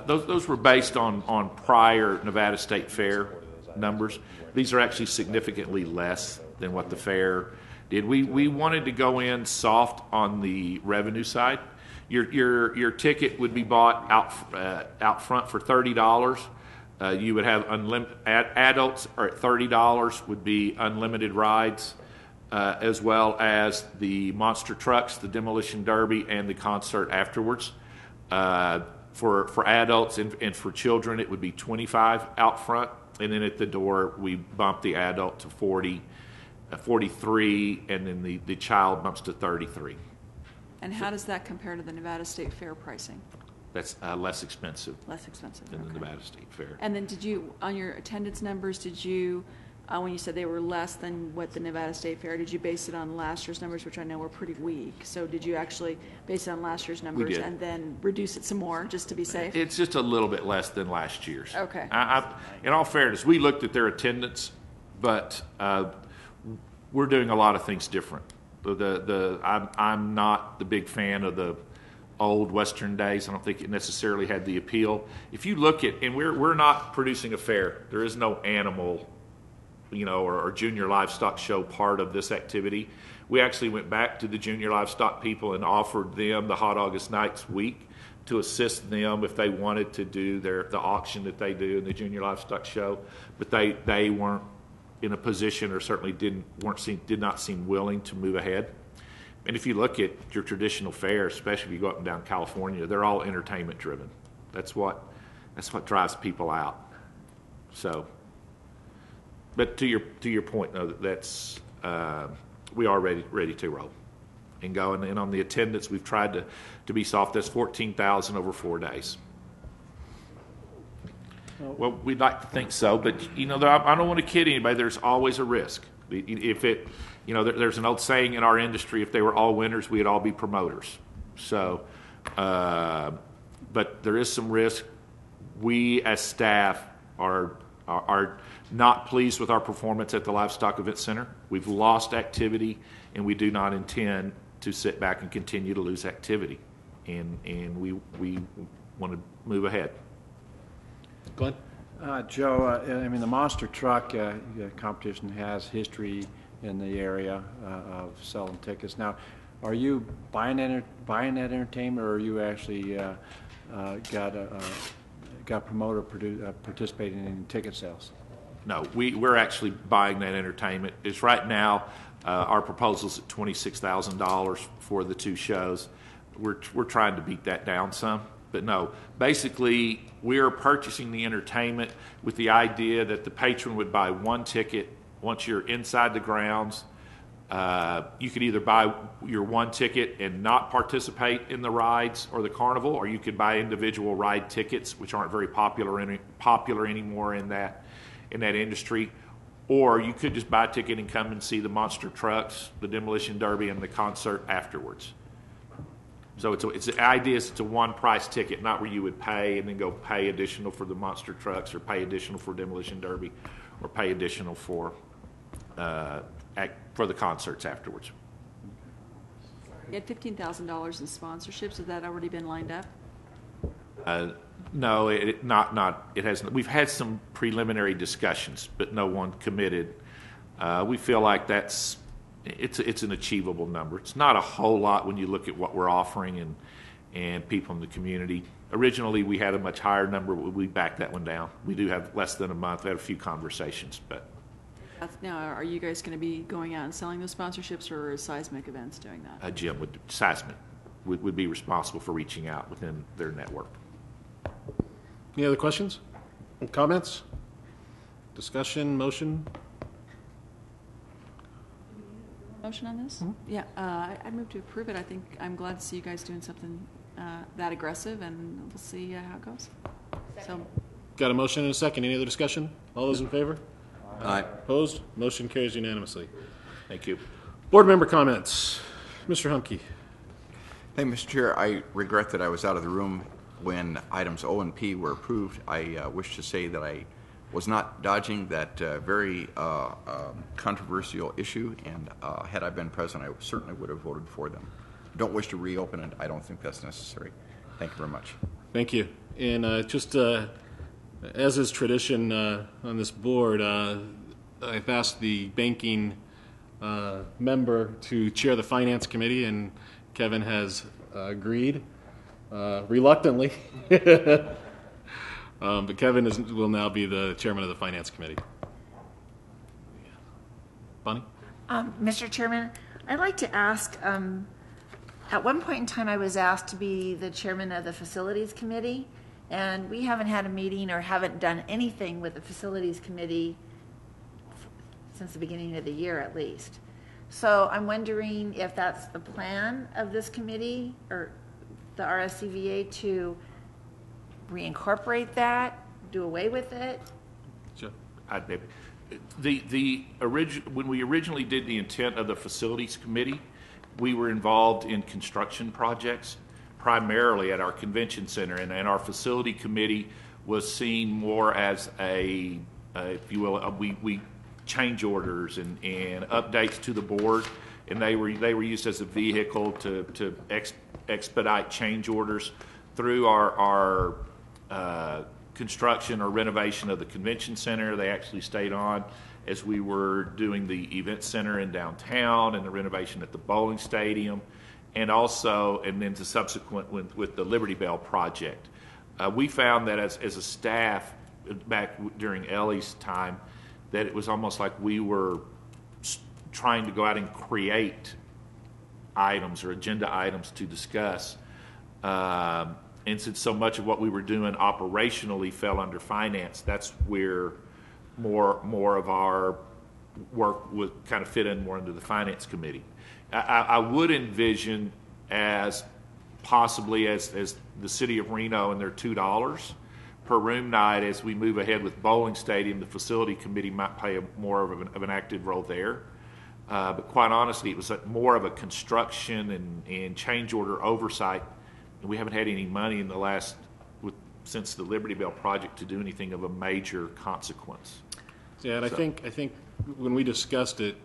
Those were based on prior Nevada State Fair numbers. These are actually significantly less than what the fair did. We wanted to go in soft on the revenue side. Your ticket would be bought out front for $30. You would have adults are at $30 would be unlimited rides, as well as the monster trucks, the demolition derby, and the concert afterwards. For adults and for children, it would be $25 out front, and then at the door we bump the adult to $40, $43, and then the child bumps to $33. And how does that compare to the Nevada State Fair pricing? That's less expensive. Less expensive. Than okay. the Nevada State Fair. And then did you, on your attendance numbers, did you, when you said they were less than what the Nevada State Fair, did you base it on last year's numbers, which I know were pretty weak? So did you actually base it on last year's numbers did. and then reduce it some more just to be safe? It's just a little bit less than last year's. Okay. In all fairness, we looked at their attendance, but we're doing a lot of things different. I'm not the big fan of the old Western days. I don't think it necessarily had the appeal. If you look at, and we're not producing a fair. There is no animal, or junior livestock show part of this activity. We actually went back to the junior livestock people and offered them the Hot August Nights week to assist them if they wanted to do the auction that they do in the junior livestock show, but they weren't in a position, or certainly did not seem willing to move ahead. And if you look at your traditional fairs, especially if you go up and down California, they're all entertainment driven. That's what drives people out. So, but to your point, though, that's we are ready to roll and go. And on the attendance, we've tried to be soft. That's 14,000 over 4 days. Well, we'd like to think so, but I don't want to kid anybody. There's always a risk. There's an old saying in our industry: if they were all winners, we'd all be promoters. So, but there is some risk. We as staff are not pleased with our performance at the Livestock Event Center. We've lost activity, and we do not intend to sit back and continue to lose activity. And we want to move ahead. Glenn? Joe, the monster truck competition has history in the area of selling tickets. Now, are you buying that entertainment, or are you actually got a promoter participating in ticket sales? No, we're actually buying that entertainment. It's right now our proposal's at $26,000 for the 2 shows. We're trying to beat that down some. But no, basically, we're purchasing the entertainment with the idea that the patron would buy 1 ticket once you're inside the grounds. You could either buy your 1 ticket and not participate in the rides or the carnival, or you could buy individual ride tickets, which aren't very popular anymore in that industry. Or you could just buy a ticket and come and see the monster trucks, the demolition derby, and the concert afterwards. So the idea is it's a one-price ticket, not where you would pay and then go pay additional for the monster trucks, or pay additional for demolition derby, or pay additional for the concerts afterwards. You had $15,000 in sponsorships. Has that already been lined up? No, it hasn't. We've had some preliminary discussions, but no one committed. We feel like it's an achievable number. It's not a whole lot when you look at what we're offering and people in the community. Originally, we had a much higher number, but we backed that one down. We do have less than a month. We had a few conversations, but. Now, are you guys going to be going out and selling those sponsorships, or is Seismic Events doing that? Jim Seismic would be responsible for reaching out within their network. Any other questions? Comments? Discussion? Motion? Motion on this? Mm-hmm. Yeah, I move to approve it. I think I'm glad to see you guys doing something that aggressive, and we'll see how it goes. So, got a motion and a second. Any other discussion? All those in favor? Aye. Opposed? Motion carries unanimously. Thank you. Board member comments. Mr. Humke. Thank you, Mr. Chair. I regret that I was out of the room when items O and P were approved. I wish to say that I was not dodging that very controversial issue, and had I been present, I certainly would have voted for them. Don't wish to reopen it. I don't think that's necessary. Thank you very much. Thank you. And just as is tradition on this board, I've asked the banking member to chair the finance committee, and Kevin has agreed reluctantly. But Kevin will now be the chairman of the Finance Committee. Bonnie? Mr. Chairman, I'd like to ask, at one point in time I was asked to be the chairman of the Facilities Committee, and we haven't had a meeting or haven't done anything with the Facilities Committee since the beginning of the year at least. So I'm wondering if that's the plan of this committee or the RSCVA to reincorporate that, do away with it? Sure. When we originally did the intent of the Facilities Committee, we were involved in construction projects, primarily at our convention center, and our Facility Committee was seen more as if you will, we change orders and updates to the board, and they were used as a vehicle to expedite change orders through our construction or renovation of the convention center. They actually stayed on as we were doing the event center in downtown and the renovation at the bowling stadium, and then to subsequent with the Liberty Bell project. We found that as a staff back during Ellie's time, that it was almost like we were trying to go out and create items or agenda items to discuss. And since so much of what we were doing operationally fell under finance, that's where more of our work would kind of fit in more into the Finance Committee. I would envision as possibly as the city of Reno and their $2 per room night, as we move ahead with bowling stadium, the Facility Committee might play more of an active role there. But quite honestly, it was more of a construction and change order oversight. And we haven't had any money in the since the Liberty Bell project to do anything of a major consequence. Yeah, and I think when we discussed it,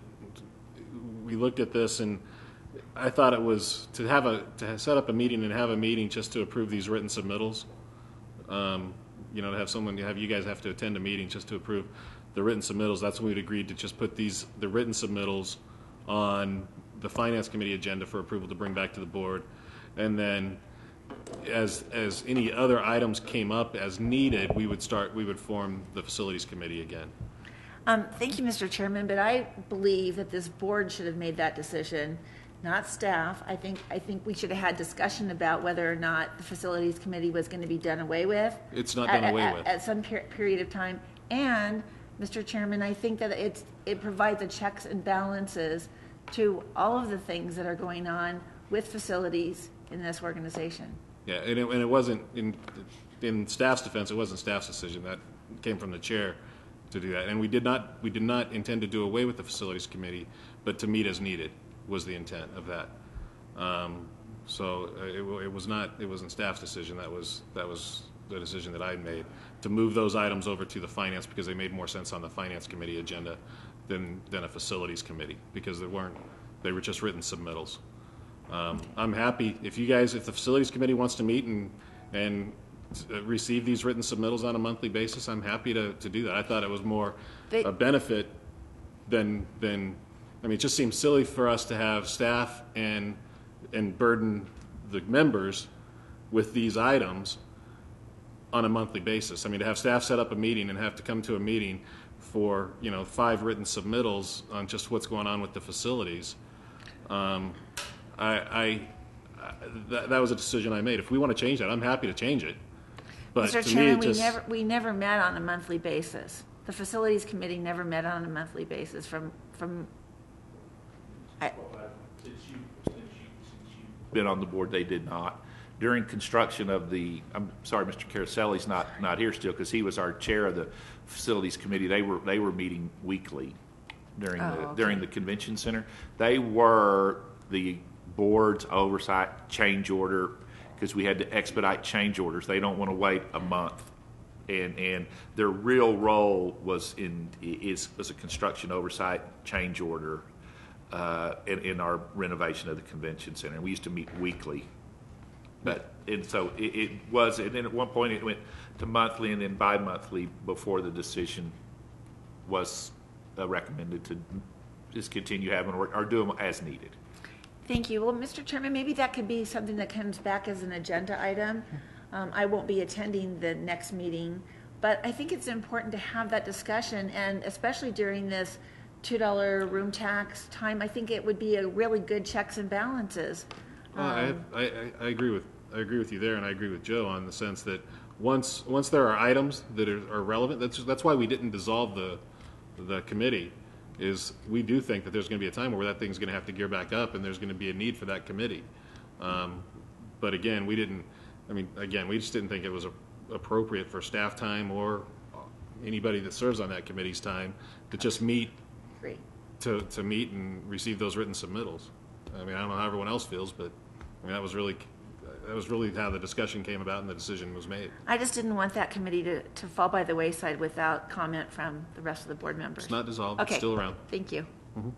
we looked at this, and I thought it was to set up a meeting and have a meeting just to approve these written submittals. To have you guys have to attend a meeting just to approve the written submittals. That's when we'd agreed to just put the written submittals on the Finance Committee agenda for approval to bring back to the board, and then as any other items came up as needed, we would form the Facilities Committee again. Thank you, Mr. Chairman, but I believe that this board should have made that decision, not staff. I think we should have had discussion about whether or not the Facilities Committee was going to be done away with. It's not done away with. At some period of time. And, Mr. Chairman, I think that it provides the checks and balances to all of the things that are going on with facilities in this organization. Yeah, and it wasn't, in staff's defense, it wasn't staff's decision. That came from the chair to do that. And we did not intend to do away with the Facilities Committee, but to meet as needed was the intent of that. So it wasn't staff's decision. That was the decision that I made to move those items over to the Finance, because they made more sense on the Finance Committee agenda than a Facilities Committee, because they were just written submittals. I'm happy if the Facilities Committee wants to meet and receive these written submittals on a monthly basis. I'm happy to do that. I thought it was more a benefit than it just seems silly for us to have staff and burden the members with these items on a monthly basis. To have staff set up a meeting and have to come to a meeting for 5 written submittals on just what's going on with the facilities. That was a decision I made. If we want to change that, I'm happy to change it. But Mr. Chairman, we never met on a monthly basis. The Facilities Committee never met on a monthly basis been on the board, they did not. During construction of I'm sorry, Mr. Caraselli's not here still, because he was our chair of the Facilities Committee. They were meeting weekly during the convention center. They were the board's oversight change order, because we had to expedite change orders. They don't want to wait a month, and their real role was a construction oversight change order in our renovation of the convention center. And we used to meet weekly, so it was. And then at one point it went to monthly, and then bi-monthly before the decision was recommended to just continue having or do them as needed. Thank you. Well, Mr. Chairman, maybe that could be something that comes back as an agenda item. I won't be attending the next meeting, but I think it's important to have that discussion, and especially during this $2 room tax time, I think it would be a really good checks and balances. I agree with you there, and I agree with Joe on the sense that once there are items that are relevant, that's why we didn't dissolve the committee. Is we do think that there's going to be a time where that thing's going to have to gear back up, and there's going to be a need for that committee. But again, we just didn't think it was appropriate for staff time or anybody that serves on that committee's time to just meet to meet and receive those written submittals. I mean, I don't know how everyone else feels, but I mean, that was really how the discussion came about and the decision was made. I just didn't want that committee to fall by the wayside without comment from the rest of the board members. It's not dissolved. Okay. It's still around. Thank you. Mm-hmm.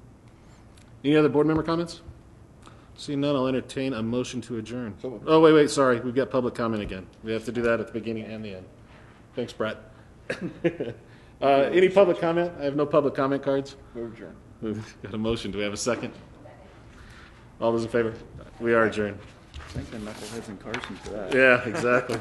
Any other board member comments? Seeing none, I'll entertain a motion to adjourn. Oh, wait, sorry. We've got public comment again. We have to do that at the beginning and the end. Thanks, Brett. Any public comment? I have no public comment cards. Move adjourn. We've got a motion. Do we have a second? All those in favor? We are adjourned. Thank the knuckleheads in Carson for that. Yeah, exactly.